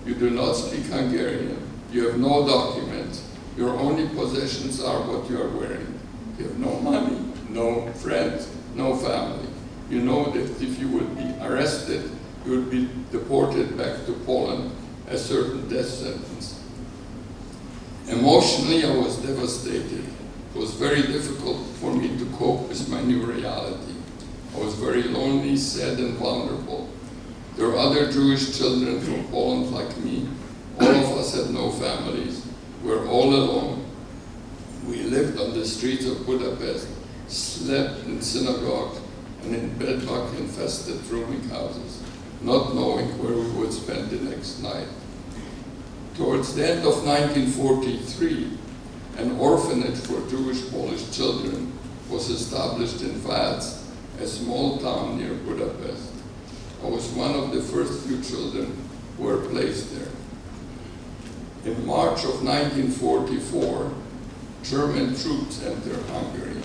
You do not speak Hungarian. You have no documents. Your only possessions are what you are wearing. You have no money, no friends, no family. You know that if you would be arrested, you would be deported back to Poland, a certain death sentence. Emotionally, I was devastated. It was very difficult for me to cope with my new reality. I was very lonely, sad, and vulnerable. There were other Jewish children from Poland like me. All of us had no families. We were all alone. We lived on the streets of Budapest, slept in synagogues, and in bedbug-infested rooming houses, not knowing where we would spend the next night. Towards the end of 1943, an orphanage for Jewish Polish children was established in Vác, a small town near Budapest. I was one of the first few children who were placed there. In March of 1944, German troops entered Hungary.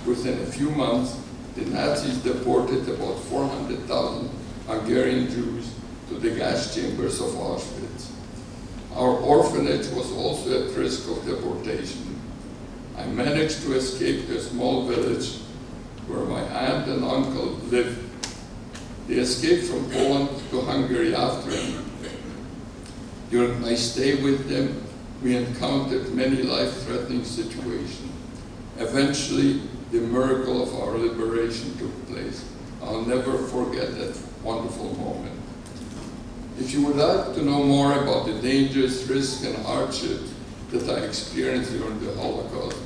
Within a few months, the Nazis deported about 400,000 Hungarian Jews to the gas chambers of Auschwitz. Our orphanage was also at risk of deportation. I managed to escape to a small village where my aunt and uncle lived. They escaped from Poland to Hungary after me. During my stay with them, we encountered many life-threatening situations. Eventually, the miracle of our liberation took place. I'll never forget that wonderful moment. If you would like to know more about the dangers, risks, and hardships that I experienced during the Holocaust,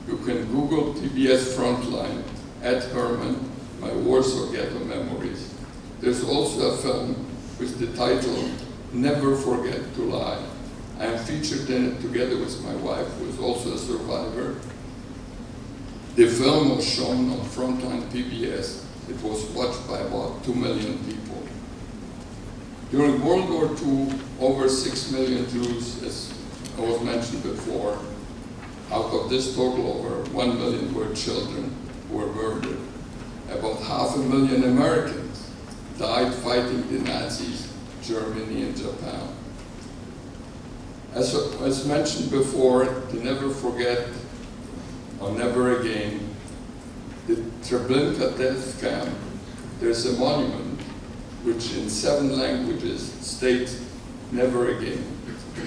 you can Google PBS Frontline at Herman, My Warsaw Ghetto Memories. There's also a film with the title Never Forget to Lie. I am featured in it together with my wife, who is also a survivor. The film was shown on Frontline PBS. It was watched by about 2 million people. During World War II, over 6 million Jews, as was mentioned before, out of this total, over 1 million were children who were murdered. About 500,000 Americans died fighting the Nazis, Germany, and Japan. As mentioned before, to never forget or never again, the Treblinka death camp, there's a monument which in 7 languages states never again.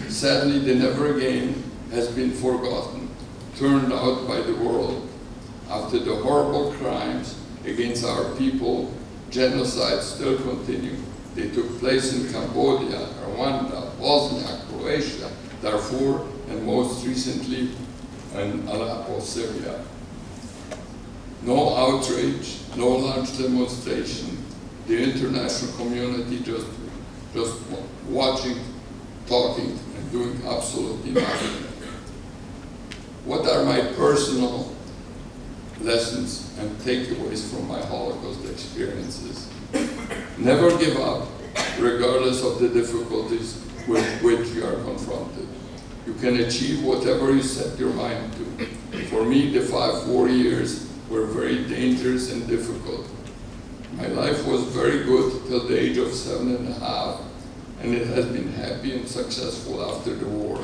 Sadly, the never again has been forgotten, turned out by the world. After the horrible crimes against our people, genocides still continue. They took place in Cambodia, Rwanda, Bosnia, Croatia, Darfur, and most recently in Aleppo, Syria. No outrage, no large demonstration. The international community just watching, talking, and doing absolutely nothing. What are my personal lessons and takeaways from my Holocaust experiences? Never give up, regardless of the difficulties with which you are confronted. You can achieve whatever you set your mind to. For me, the 5 war years were very dangerous and difficult. My life was very good till the age of 7.5, and it has been happy and successful after the war.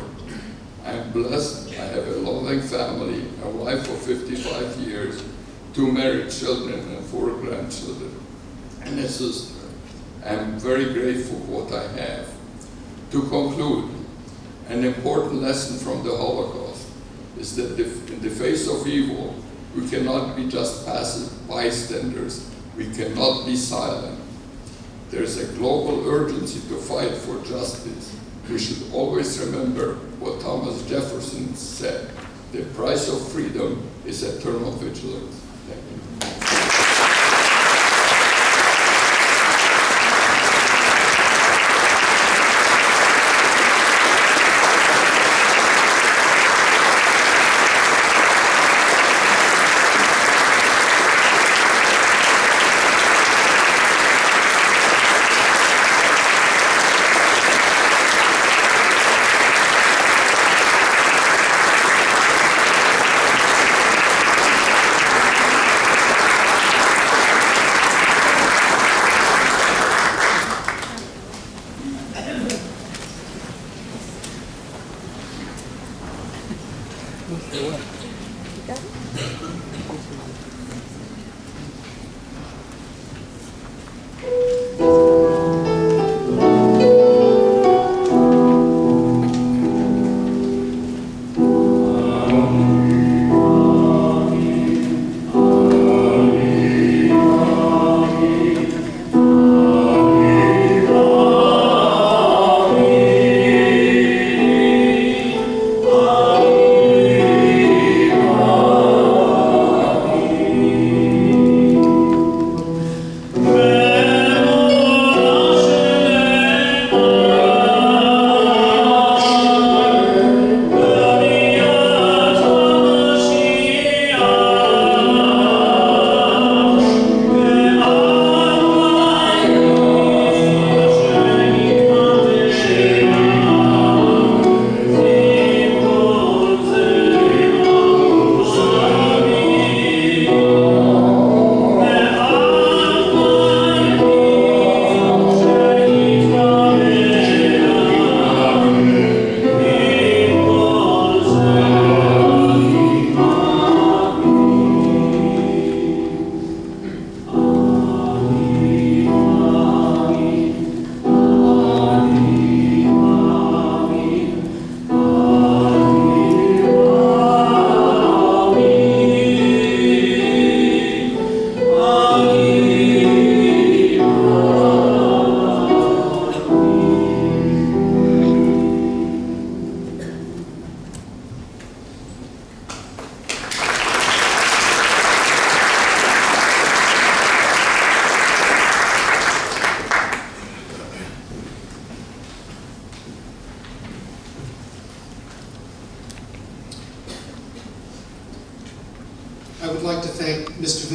I am blessed. I have a loving family, a wife of 55 years, 2 married children, and 4 grandchildren, and a sister. I am very grateful for what I have. To conclude, an important lesson from the Holocaust is that in the face of evil, we cannot be just passive bystanders. We cannot be silent. There is a global urgency to fight for justice. We should always remember what Thomas Jefferson said: the price of freedom is eternal vigilance. Thank you.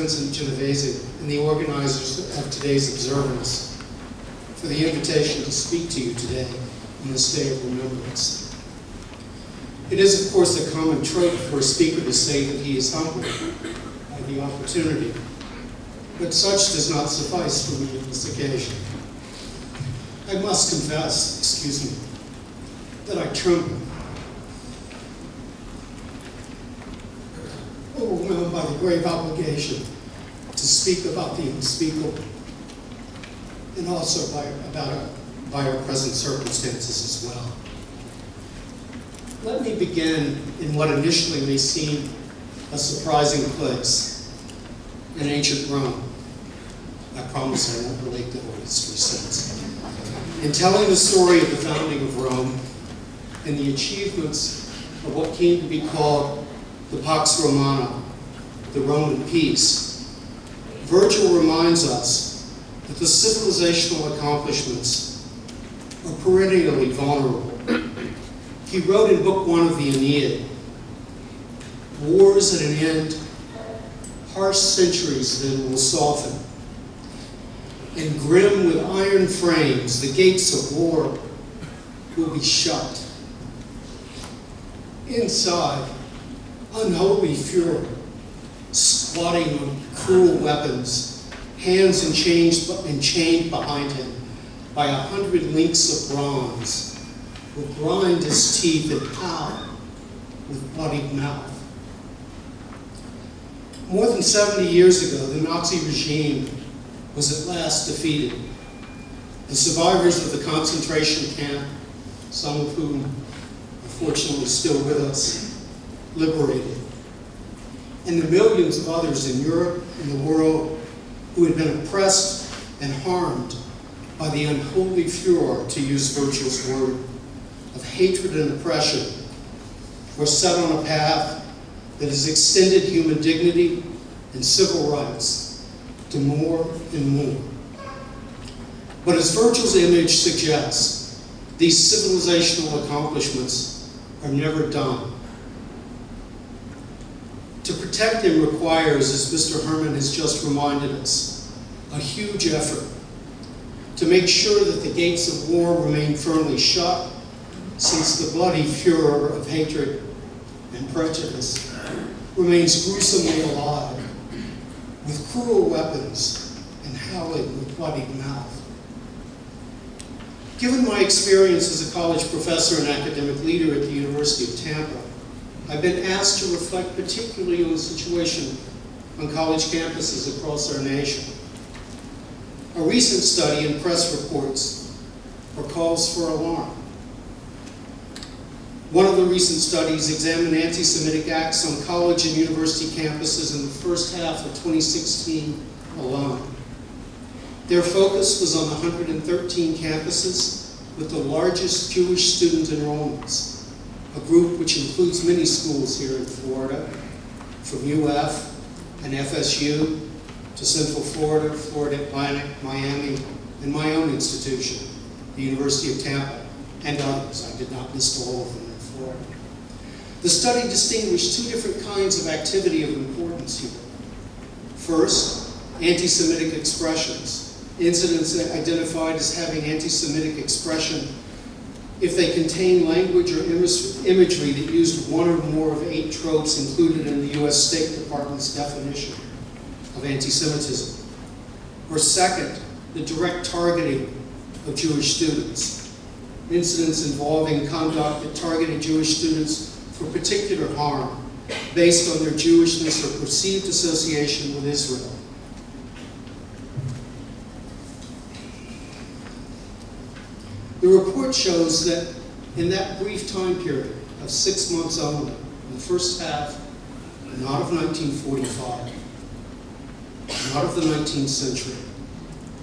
Vincent Genovese and the organizers of today's observance for the invitation to speak to you today on this day of remembrance. It is, of course, a common trope for a speaker to say that he is humbled by the opportunity, but such does not suffice for me on this occasion. I must confess, that I tremble, overwhelmed by the grave obligation to speak about the unspeakable, and also by our present circumstances as well. Let me begin in what initially may seem a surprising place, in ancient Rome. I promise I won't relate the whole history since. In telling the story of the founding of Rome and the achievements of what came to be called the Pax Romana, the Roman peace, Virgil reminds us that the civilizational accomplishments are perennially vulnerable. He wrote in Book 1 of the Aeneid, "Wars at an end, harsh centuries then will soften, and grim with iron frames, the gates of war will be shut. Inside, unholy fury, squatting on cruel weapons, hands enchained behind him by 100 links of bronze, will grind his teeth and howl with bloodied mouth." More than 70 years ago, the Nazi regime was at last defeated. The survivors of the concentration camp, some of whom are fortunately still with us, liberated. And the millions of others in Europe and the world who had been oppressed and harmed by the unholy furor, to use Virgil's word, of hatred and oppression, were set on a path that has extended human dignity and civil rights to more and more. But as Virgil's image suggests, these civilizational accomplishments are never done. To protect them requires, as Mr. Herman has just reminded us, a huge effort to make sure that the gates of war remain firmly shut, since the bloody furor of hatred and prejudice remains gruesomely alive, with cruel weapons and howling with bloodied mouth. Given my experience as a college professor and academic leader at the University of Tampa, I've been asked to reflect particularly on the situation on college campuses across our nation. A recent study and press reports are calls for alarm. One of the recent studies examined anti-Semitic acts on college and university campuses in the first half of 2016 alone. Their focus was on 113 campuses with the largest Jewish student enrollments, a group which includes many schools here in Florida, from UF and FSU to Central Florida, Florida Atlantic, Miami, and my own institution, the University of Tampa, and others. I did not list all of them in Florida. The study distinguished two different kinds of activity of importance here. First, anti-Semitic expressions, incidents identified as having anti-Semitic expression if they contain language or imagery that used one or more of 8 tropes included in the U.S. State Department's definition of anti-Semitism. Or second, the direct targeting of Jewish students, incidents involving conduct that targeted Jewish students for particular harm based on their Jewishness or perceived association with Israel. The report shows that in that brief time period of 6 months only, in the first half, not of 1945, not of the 19th century,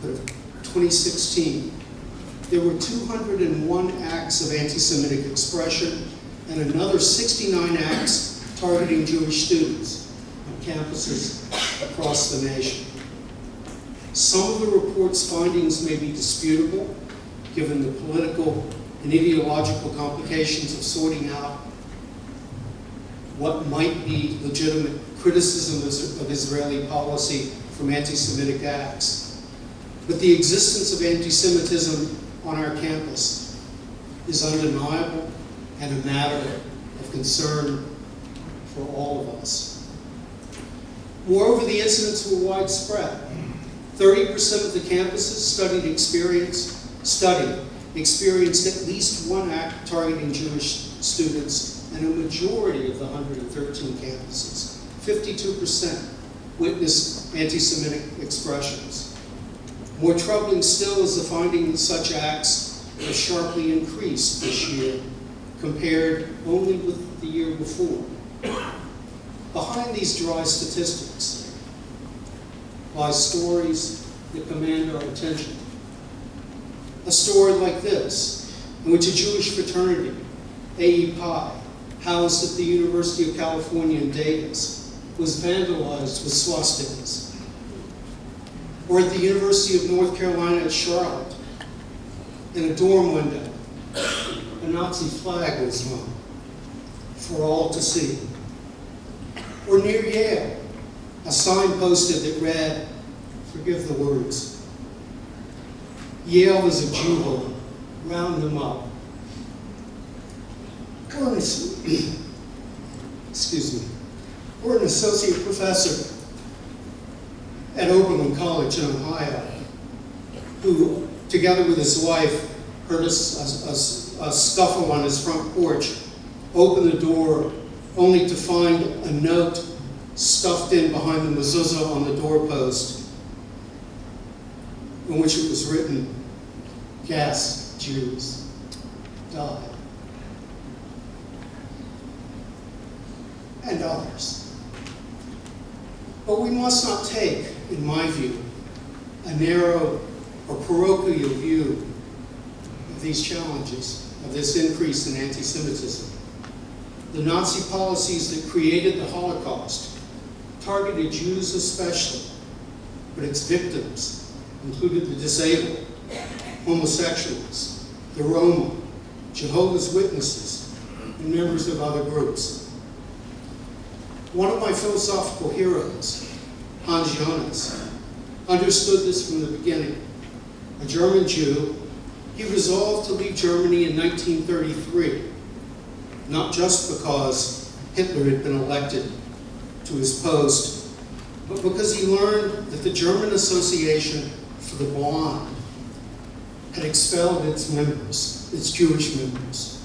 but of 2016, there were 201 acts of anti-Semitic expression and another 69 acts targeting Jewish students on campuses across the nation. Some of the report's findings may be disputable, given the political and ideological complications of sorting out what might be legitimate criticism of Israeli policy from anti-Semitic acts. But the existence of anti-Semitism on our campus is undeniable and a matter of concern for all of us. Moreover, the incidents were widespread. 30% of the campuses experienced at least one act targeting Jewish students, and a majority of the 113 campuses, 52%, witnessed anti-Semitic expressions. More troubling still is the finding that such acts have sharply increased this year compared only with the year before. Behind these dry statistics lie stories that command our attention. A story like this, in which a Jewish fraternity, AE Pi, housed at the University of California in Davis, was vandalized with swastikas. Or at the University of North Carolina at Charlotte, in a dorm window, a Nazi flag was hung for all to see. Or near Yale, a sign posted that read, forgive the words, Yale is a Jew hole, round them up. Or or an associate professor at Oberlin College in Ohio, who, together with his wife, heard a scuffle on his front porch, opened the door only to find a note stuffed in behind the mezuzah on the doorpost, in which it was written, "Gas, Jews, die." And others. But we must not take, in my view, a narrow or parochial view of these challenges, of this increase in anti-Semitism. The Nazi policies that created the Holocaust targeted Jews especially, but its victims included the disabled, homosexuals, the Roma, Jehovah's Witnesses, and members of other groups. One of my philosophical heroes, Hans Jonas, understood this from the beginning. A German Jew, he resolved to leave Germany in 1933, not just because Hitler had been elected to his post, but because he learned that the German Association for the Blind had expelled its members, its Jewish members.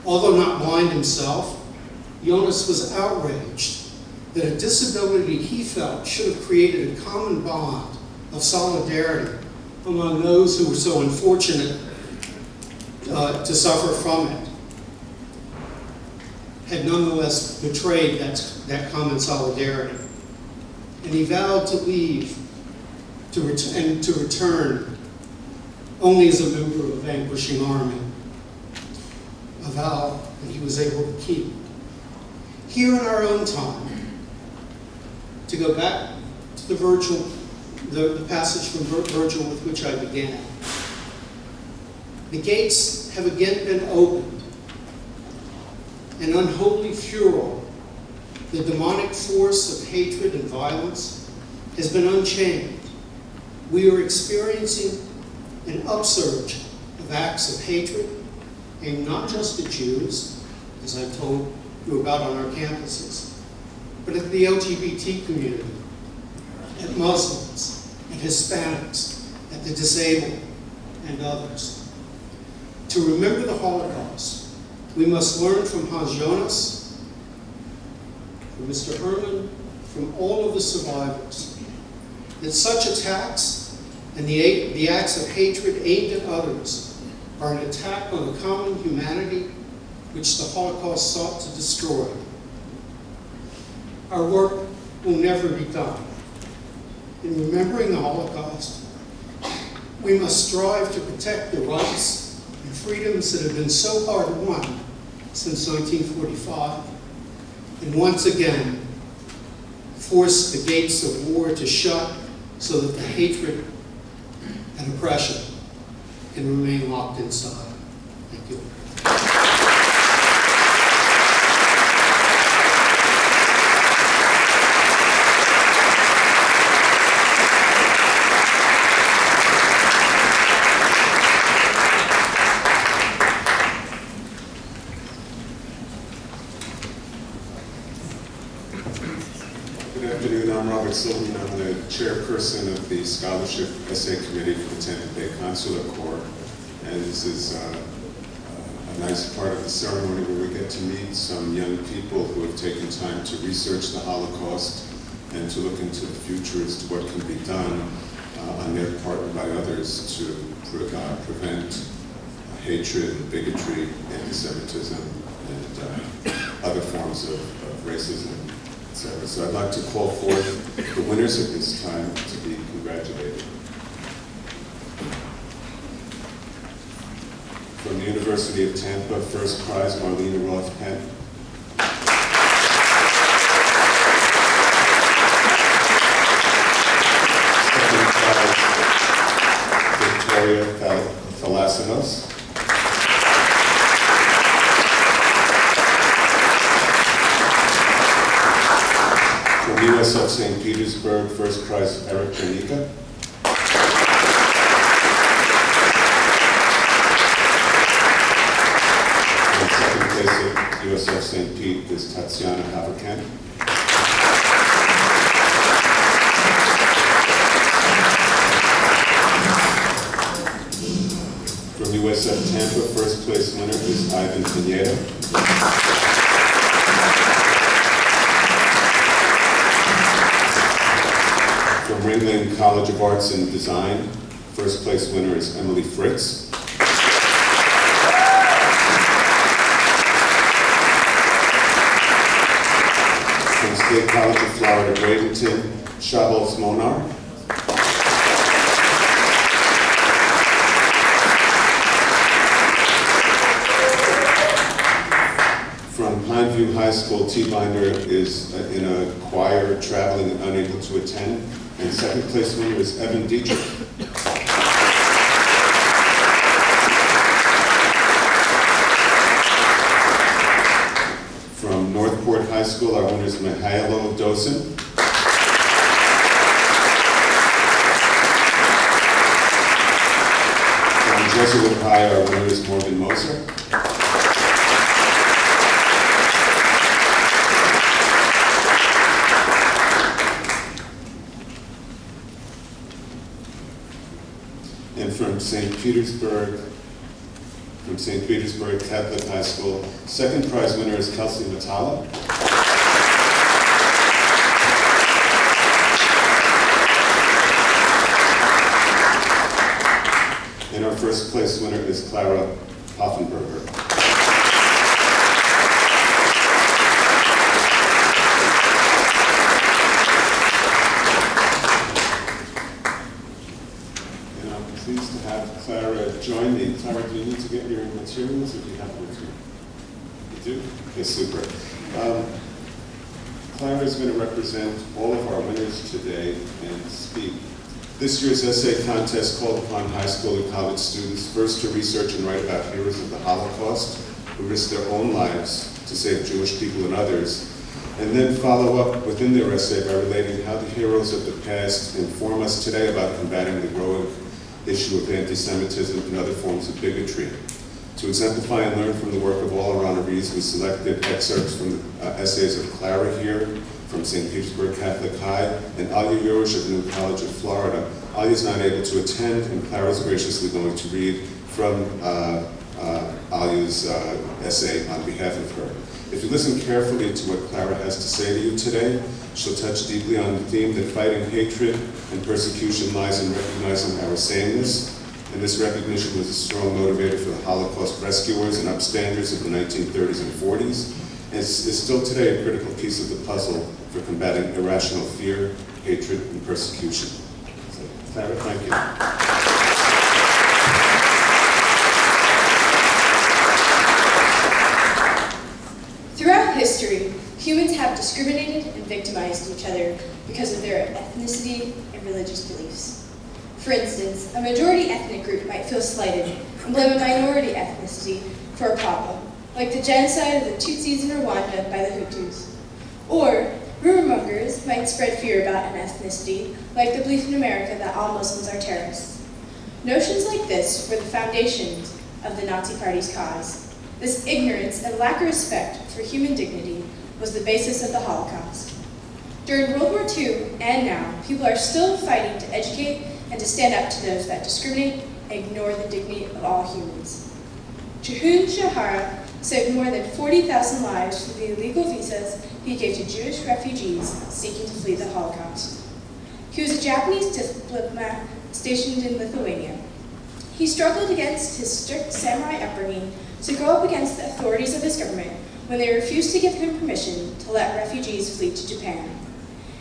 Although not blind himself, Jonas was outraged that a disability he felt should have created a common bond of solidarity among those who were so unfortunate to suffer from it, had nonetheless betrayed that common solidarity. And he vowed to leave and to return only as a member of a vanquishing army, a vow that he was able to keep. Here in our own time, to go back to the passage from Virgil with which I began, the gates have again been opened. An unholy furor, the demonic force of hatred and violence, has been unchained. We are experiencing an upsurge of acts of hatred aimed not just at Jews, as I've told you about on our campuses, but at the LGBT community, at Muslims, at Hispanics, at the disabled, and others. To remember the Holocaust, we must learn from Hans Jonas, from Mr. Herman, from all of the survivors, that such attacks and the acts of hatred aimed at others are an attack on the common humanity which the Holocaust sought to destroy. Our work will never be done. In remembering the Holocaust, we must strive to protect the rights and freedoms that have been so hard won since 1945, and once again, force the gates of war to shut so that the hatred and oppression can remain locked inside. Thank you. of the Scholarship Essay Committee for the Tampa Bay Consular Corps, and this is a nice part of the ceremony where we get to meet some young people who have taken time to research the Holocaust and to look into the future as to what can be done on their part and by others to prevent hatred, bigotry, anti-Semitism, and other forms of racism, etc. So I'd like to call forth the winners at this time to be congratulated. From the University of Tampa, first prize, Marlena Roth-Penn. Second prize, Victoria Thalasinos. From USF St. Petersburg, first prize, Eric Panika. And second place at USF St. Pete is Tatiana Haverkamp. From USF Tampa, first place winner is Ivan Pineda. From Ringling College of Arts and Design, first place winner is Emily Fritz. From State College of Florida, Bradenton, Shabbos Monar. From Pineview High School, T. Binder is in a choir traveling and unable to attend. And second place winner is Evan Dietrich. From Northport High School, our winner is Mihailo Dosin. From Jesuit High, our winner is Morgan Moser. And from St. Petersburg Catholic High School, second prize winner is Kelsey Matala. And our first place winner is Clara Hoffenberger. Pleased to have Clara join me. Clara, do you need to get your materials, or do you have them with you? You do? Okay, super. Clara is going to represent all of our winners today and speak. This year's essay contest called upon high school and college students first to research and write about heroes of the Holocaust who risked their own lives to save Jewish people and others, and then follow up within their essay by relating how the heroes of the past inform us today about combating the growing issue of anti-Semitism and other forms of bigotry. To exemplify and learn from the work of all our honorees, we selected excerpts from the essays of Clara here, from St. Petersburg Catholic High, and Alya Yorish of New College of Florida. Alya's not able to attend, and Clara's graciously going to read from Alya's essay on behalf of her. If you listen carefully to what Clara has to say to you today, she'll touch deeply on the theme that fighting hatred and persecution lies in recognizing our sameness, and this recognition was a strong motivator for the Holocaust rescuers and upstanders of the 1930s and 40s, and is still today a critical piece of the puzzle for combating irrational fear, hatred, and persecution. So, Clara, thank you. Throughout history, humans have discriminated and victimized each other because of their ethnicity and religious beliefs. For instance, a majority ethnic group might feel slighted and blame a minority ethnicity for a problem, like the genocide of the Tutsis in Rwanda by the Hutus. Or, rumor-mongers might spread fear about an ethnicity, like the belief in America that all Muslims are terrorists. Notions like this were the foundations of the Nazi Party's cause. This ignorance and lack of respect for human dignity was the basis of the Holocaust. During World War II and now, people are still fighting to educate and to stand up to those that discriminate and ignore the dignity of all humans. Chahun Shahara saved more than 40,000 lives through the illegal visas he gave to Jewish refugees seeking to flee the Holocaust. He was a Japanese diplomat stationed in Lithuania. He struggled against his strict samurai upbringing to go up against the authorities of his government when they refused to give him permission to let refugees flee to Japan.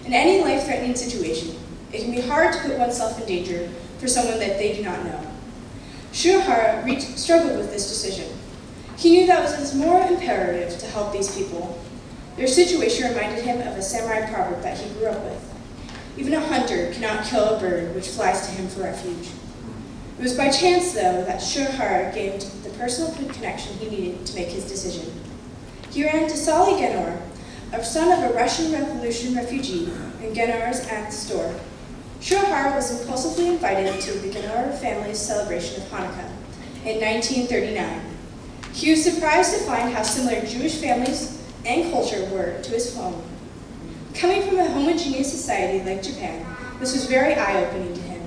In any life-threatening situation, it can be hard to put oneself in danger for someone that they do not know. Shuhara struggled with this decision. He knew that it was more imperative to help these people. Their situation reminded him of a samurai proverb that he grew up with. Even a hunter cannot kill a bird which flies to him for refuge. It was by chance, though, that Shuhara gained the personal connection he needed to make his decision. He ran to Sali Genor, a son of a Russian Revolution refugee, in Genor's aunt's store. Shuhara was impulsively invited to the Genor family's celebration of Hanukkah in 1939. He was surprised to find how similar Jewish families and culture were to his home. Coming from a homogeneous society like Japan, this was very eye-opening to him.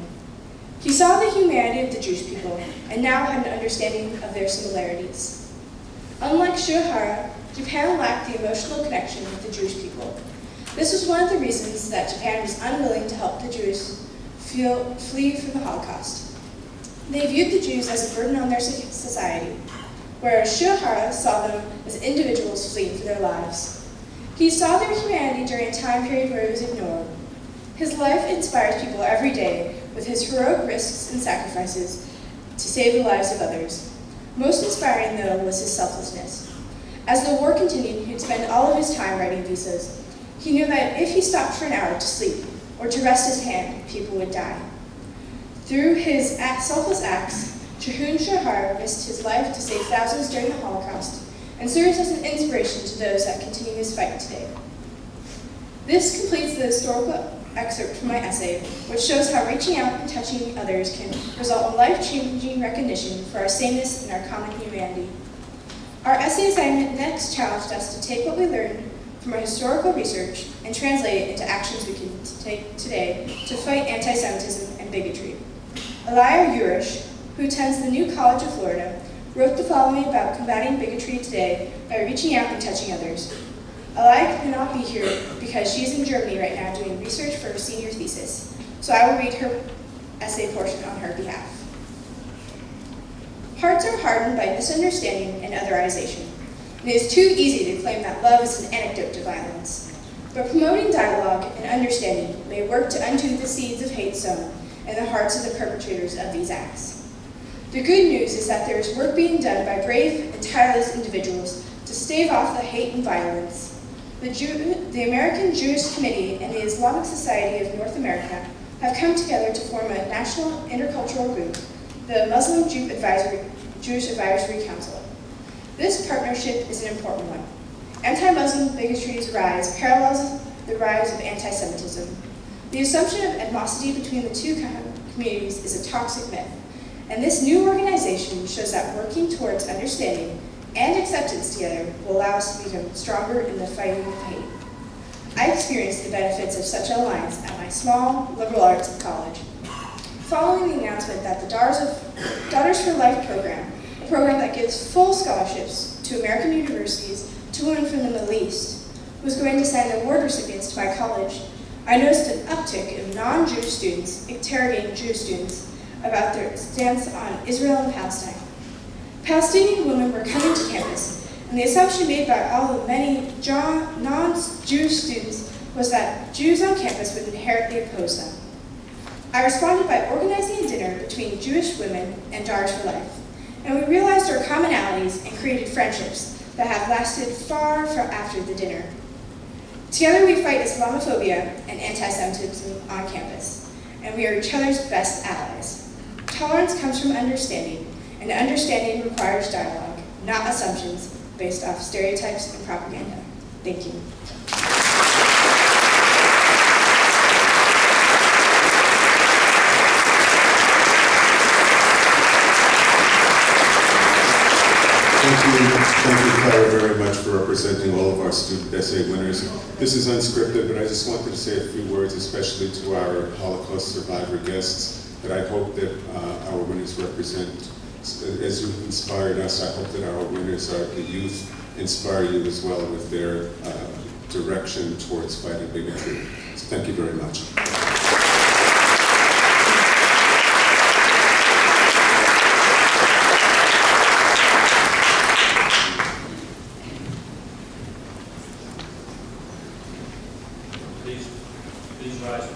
He saw the humanity of the Jewish people and now had an understanding of their similarities. Unlike Shuhara, Japan lacked the emotional connection with the Jewish people. This was one of the reasons that Japan was unwilling to help the Jews flee from the Holocaust. They viewed the Jews as a burden on their society, whereas Shuhara saw them as individuals fleeing for their lives. He saw their humanity during a time period where it was ignored. His life inspires people every day with his heroic risks and sacrifices to save the lives of others. Most inspiring, though, was his selflessness. As the war continued, he'd spend all of his time writing visas. He knew that if he stopped for an hour to sleep or to rest his hand, people would die. Through his selfless acts, Chahun Shahar risked his life to save thousands during the Holocaust and serves as an inspiration to those that continue his fight today. This completes the historical excerpt from my essay, which shows how reaching out and touching others can result in life-changing recognition for our sameness and our common humanity. Our essay assignment next challenged us to take what we learned from our historical research and translate it into actions we can take today to fight anti-Semitism and bigotry. Elia Urish, who attends the New College of Florida, wrote the following about combating bigotry today by reaching out and touching others. Elia cannot be here because she is in Germany right now doing research for her senior thesis, so I will read her essay portion on her behalf. Hearts are hardened by misunderstanding and otherization. And it is too easy to claim that love is an antidote to violence. But promoting dialogue and understanding may work to undo the seeds of hate sown in the hearts of the perpetrators of these acts. The good news is that there is work being done by brave and tireless individuals to stave off the hate and violence. The American Jewish Committee and the Islamic Society of North America have come together to form a national intercultural group, the Muslim Jewish Advisory Council. This partnership is an important one. Anti-Muslim bigotry's rise parallels the rise of anti-Semitism. The assumption of animosity between the two communities is a toxic myth, and this new organization shows that working towards understanding and acceptance together will allow us to become stronger in the fighting of hate. I experienced the benefits of such an alliance at my small liberal arts college. Following the announcement that the Daughters for Life program, a program that gives full scholarships to American universities to women from the Middle East, was going to send award recipients to my college, I noticed an uptick of non-Jewish students interrogating Jewish students about their stance on Israel and Palestine. Palestinian women were coming to campus, and the assumption made by all the many non-Jewish students was that Jews on campus would inherently oppose them. I responded by organizing a dinner between Jewish women and Daughters for Life, and we realized our commonalities and created friendships that have lasted far after the dinner. Together we fight Islamophobia and anti-Semitism on campus, and we are each other's best allies. Tolerance comes from understanding, and understanding requires dialogue, not assumptions based off stereotypes and propaganda. Thank you. Thank you, Clara very much for representing all of our student essay winners. This is unscripted, but I just wanted to say a few words, especially to our Holocaust survivor guests, that I hope that our winners represent, as you've inspired us, I hope that our winners, the youth, inspire you as well with their direction towards fighting bigotry. So thank you very much. Please rise.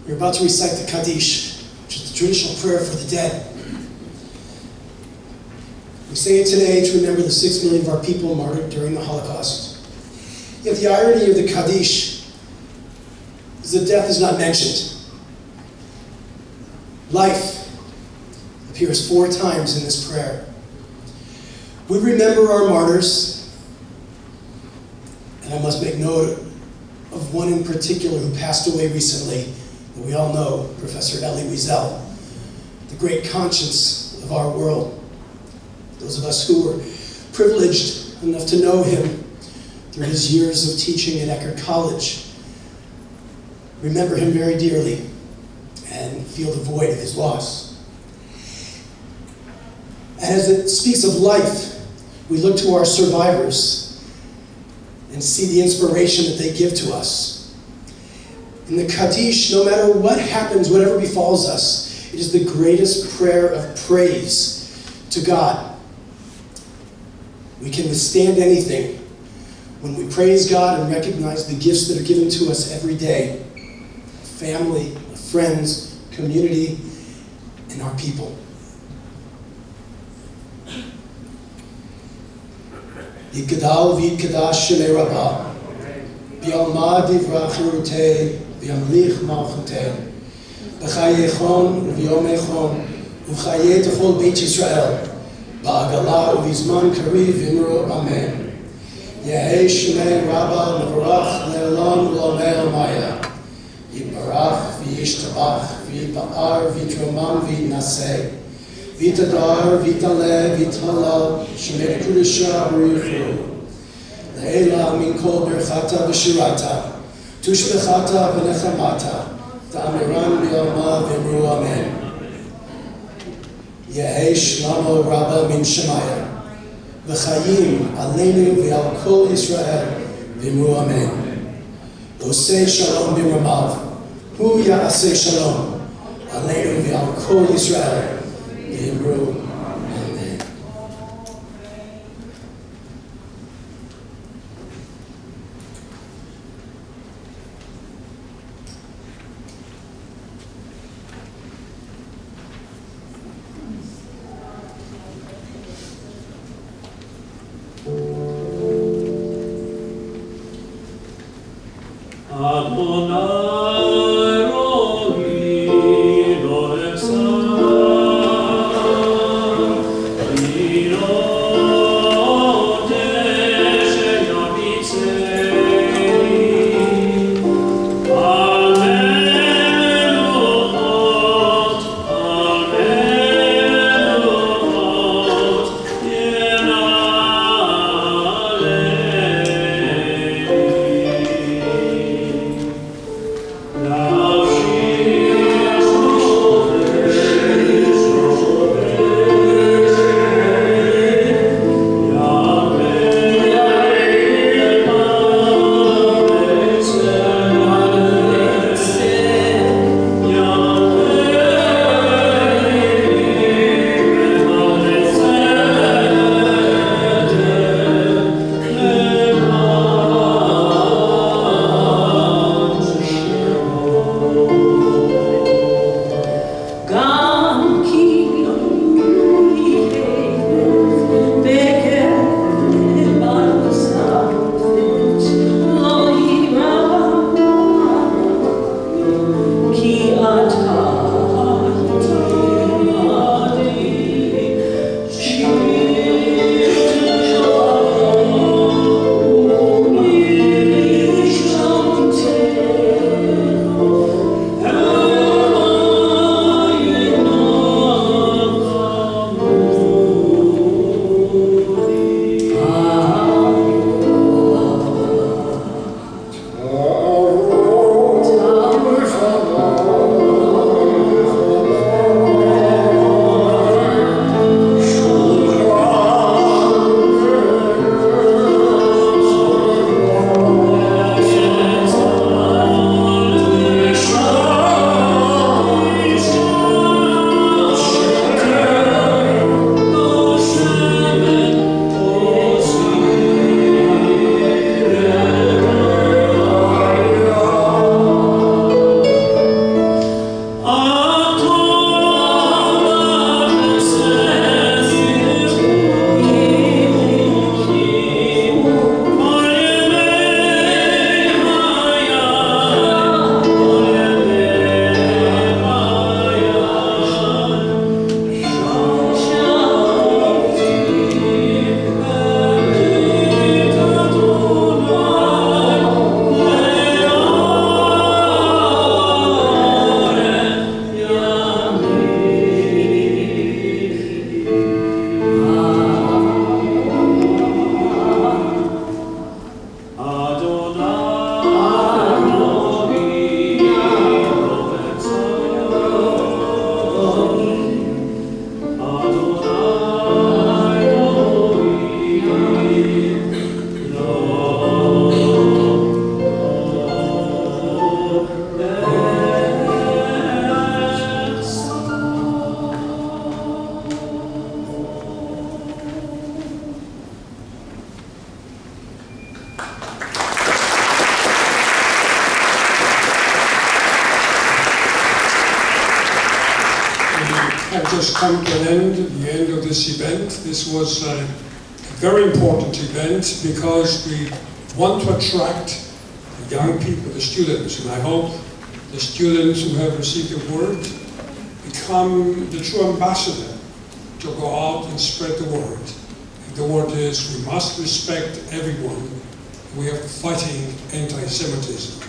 We're about to recite the Kaddish, which is the traditional prayer for the dead. We say it today to remember the 6 million of our people martyred during the Holocaust. Yet the irony of the Kaddish is that death is not mentioned. Life appears 4 times in this prayer. We remember our martyrs, and I must make note of one in particular who passed away recently, that we all know, Professor Elie Wiesel, the great conscience of our world. Those of us who were privileged enough to know him through his years of teaching at Eckerd College remember him very dearly and feel the void of his loss. And as it speaks of life, we look to our survivors and see the inspiration that they give to us. In the Kaddish, no matter what happens, whatever befalls us, it is the greatest prayer of praise to God. We can withstand anything when we praise God and recognize the gifts that are given to us every day. Family, friends, community, and our people. Yitgadal v'yitgadash Shemei Rabbah, v'yalmad divrach chirutei, v'yamlich malchutei, v'chayechon v'yomechon, v'chayeh techol Beit Yisrael, ba'agala u'vizman kariv v'imru amen. Yehei Shemei Rabbah mevarach le'olam u'lamei amaya, Yitbarach v'yishtabach v'yitba'ar v'yitromam v'yitnaseh, Vitadar, Vitale, Vitala, Shemet Kudusha, B'richu, Le'ela min kol berchata v'shirata, Tushbechata v'nechamata, Ta'amiran b'yalma v'imru amen. Yehei shlamo rabba min shemaya, V'chayim aleinu v'al kol Yisrael v'imru amen. Osei shalom b'ramav, Hu ya'aseh shalom, aleinu v'al kol Yisrael. Amen. come to an end, the end of this event. This was a very important event because we want to attract the young people, the students, and I hope the students who have received the word become the true ambassador to go out and spread the word. And the word is we must respect everyone. We are fighting anti-Semitism.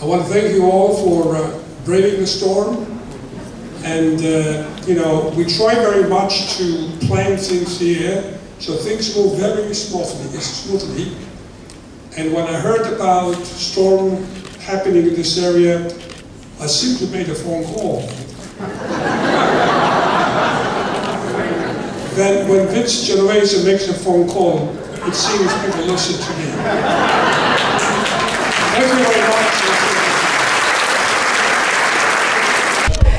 I want to thank you all for braving the storm. And, we try very much to plan things here, so things move very smoothly. And when I heard about storm happening in this area, I simply made a phone call. Then when Vince Genovese makes a phone call, it seems people listen to me. Thank you very much.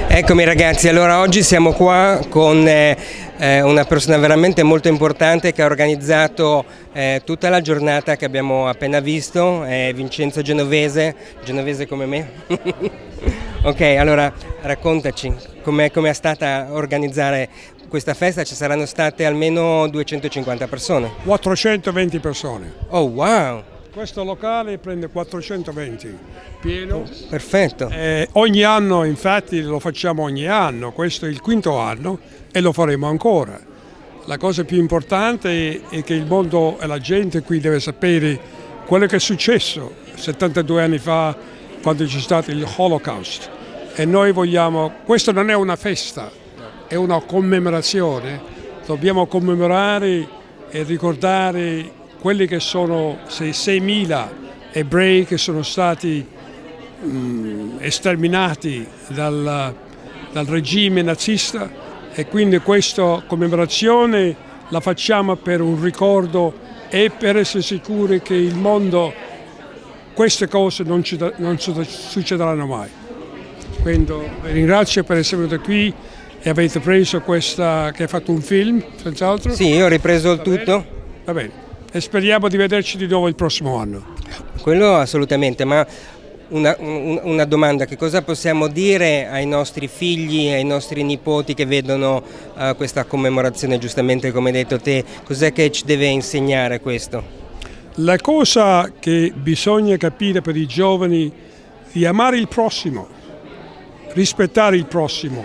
Eccomi ragazzi, allora oggi siamo qua con una persona veramente molto importante che ha organizzato tutta la giornata che abbiamo appena visto, è Vincenzo Genovese come me. Ok, allora raccontaci com'è è stata organizzare questa festa. Ci saranno state almeno 250 persone. 420 persone. Oh wow! Questo locale prende 420, pieno. Perfetto. Ogni anno, infatti lo facciamo ogni anno, questo è il quinto anno e lo faremo ancora. La cosa più importante è che il mondo e la gente qui deve sapere quello che è successo 72 anni fa quando c'è stato il Holocaust. E noi vogliamo, questo non è una festa, è una commemorazione. Dobbiamo commemorare e ricordare quelli che sono 6.000 ebrei che sono stati sterminati dal regime nazista, e quindi questa commemorazione la facciamo per un ricordo e per essere sicuri che il mondo queste cose non succederanno mai. Quindi vi ringrazio per essere venuti qui e avete preso questa, che ha fatto un film, senz'altro. Sì, io ho ripreso il tutto. Va bene. E speriamo di vederci di nuovo il prossimo anno. Quello assolutamente, ma una domanda, che cosa possiamo dire ai nostri figli, ai nostri nipoti che vedono questa commemorazione, giustamente come hai detto te, cos'è che ci deve insegnare questo? La cosa che bisogna capire per i giovani è di amare il prossimo, rispettare il prossimo,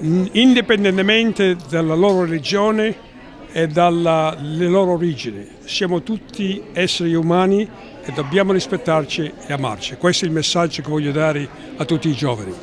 indipendentemente dalla loro religione e dalle loro origini. Siamo tutti esseri umani e dobbiamo rispettarci e amarci. Questo è il messaggio che voglio dare a tutti i giovani.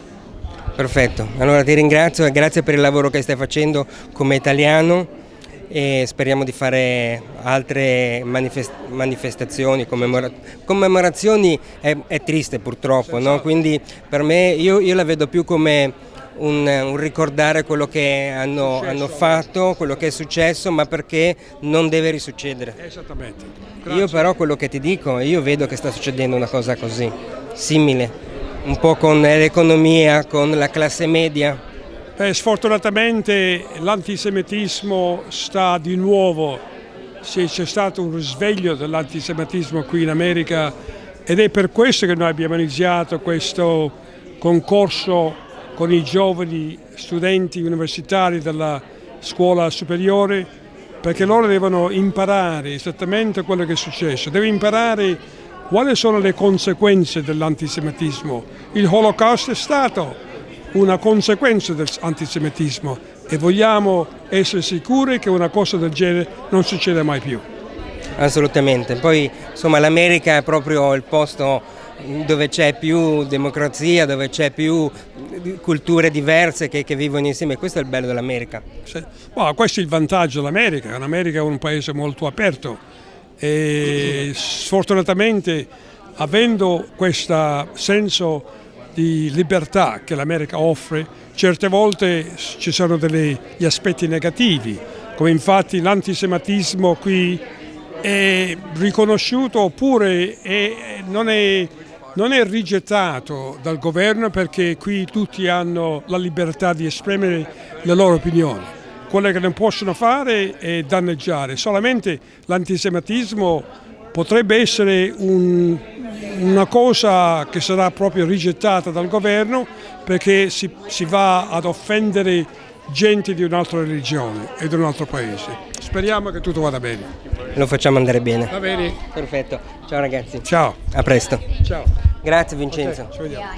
Perfetto, allora ti ringrazio e grazie per il lavoro che stai facendo come italiano, e speriamo di fare altre manifestazioni, commemorazioni. È triste purtroppo, no? Quindi per me io la vedo più come un ricordare quello che hanno fatto, quello che è successo, ma perché non deve risuccedere. Esattamente. Grazie. Io però quello che ti dico, io vedo che sta succedendo una cosa così, simile, un po' con l'economia, con la classe media. Sfortunatamente l'antisemitismo sta di nuovo, c'è stato un risveglio dell'antisemitismo qui in America, ed è per questo che noi abbiamo iniziato questo concorso con i giovani studenti universitari della scuola superiore, perché loro devono imparare esattamente quello che è successo, devono imparare quali sono le conseguenze dell'antisemitismo. Il Holocaust è stato una conseguenza dell'antisemitismo e vogliamo essere sicuri che una cosa del genere non succeda mai più. Assolutamente, poi insomma l'America è proprio il posto dove c'è più democrazia, dove c'è più culture diverse che vivono insieme. Questo è il bello dell'America. Sì. Questo è il vantaggio dell'America. L'America è un paese molto aperto e sfortunatamente, avendo questo senso di libertà che l'America offre, certe volte ci sono degli aspetti negativi, come infatti l'antisemitismo qui è riconosciuto oppure non è rigettato dal governo, perché qui tutti hanno la libertà di esprimere le loro opinioni. Quello che non possono fare è danneggiare. Solamente l'antisemitismo potrebbe essere una cosa che sarà proprio rigettata dal governo, perché si va ad offendere gente di un'altra religione e di un altro paese. Speriamo che tutto vada bene. Lo facciamo andare bene. Va bene. Perfetto. Ciao ragazzi. Ciao. A presto. Ciao. Grazie Vincenzo. Ok, ci vediamo.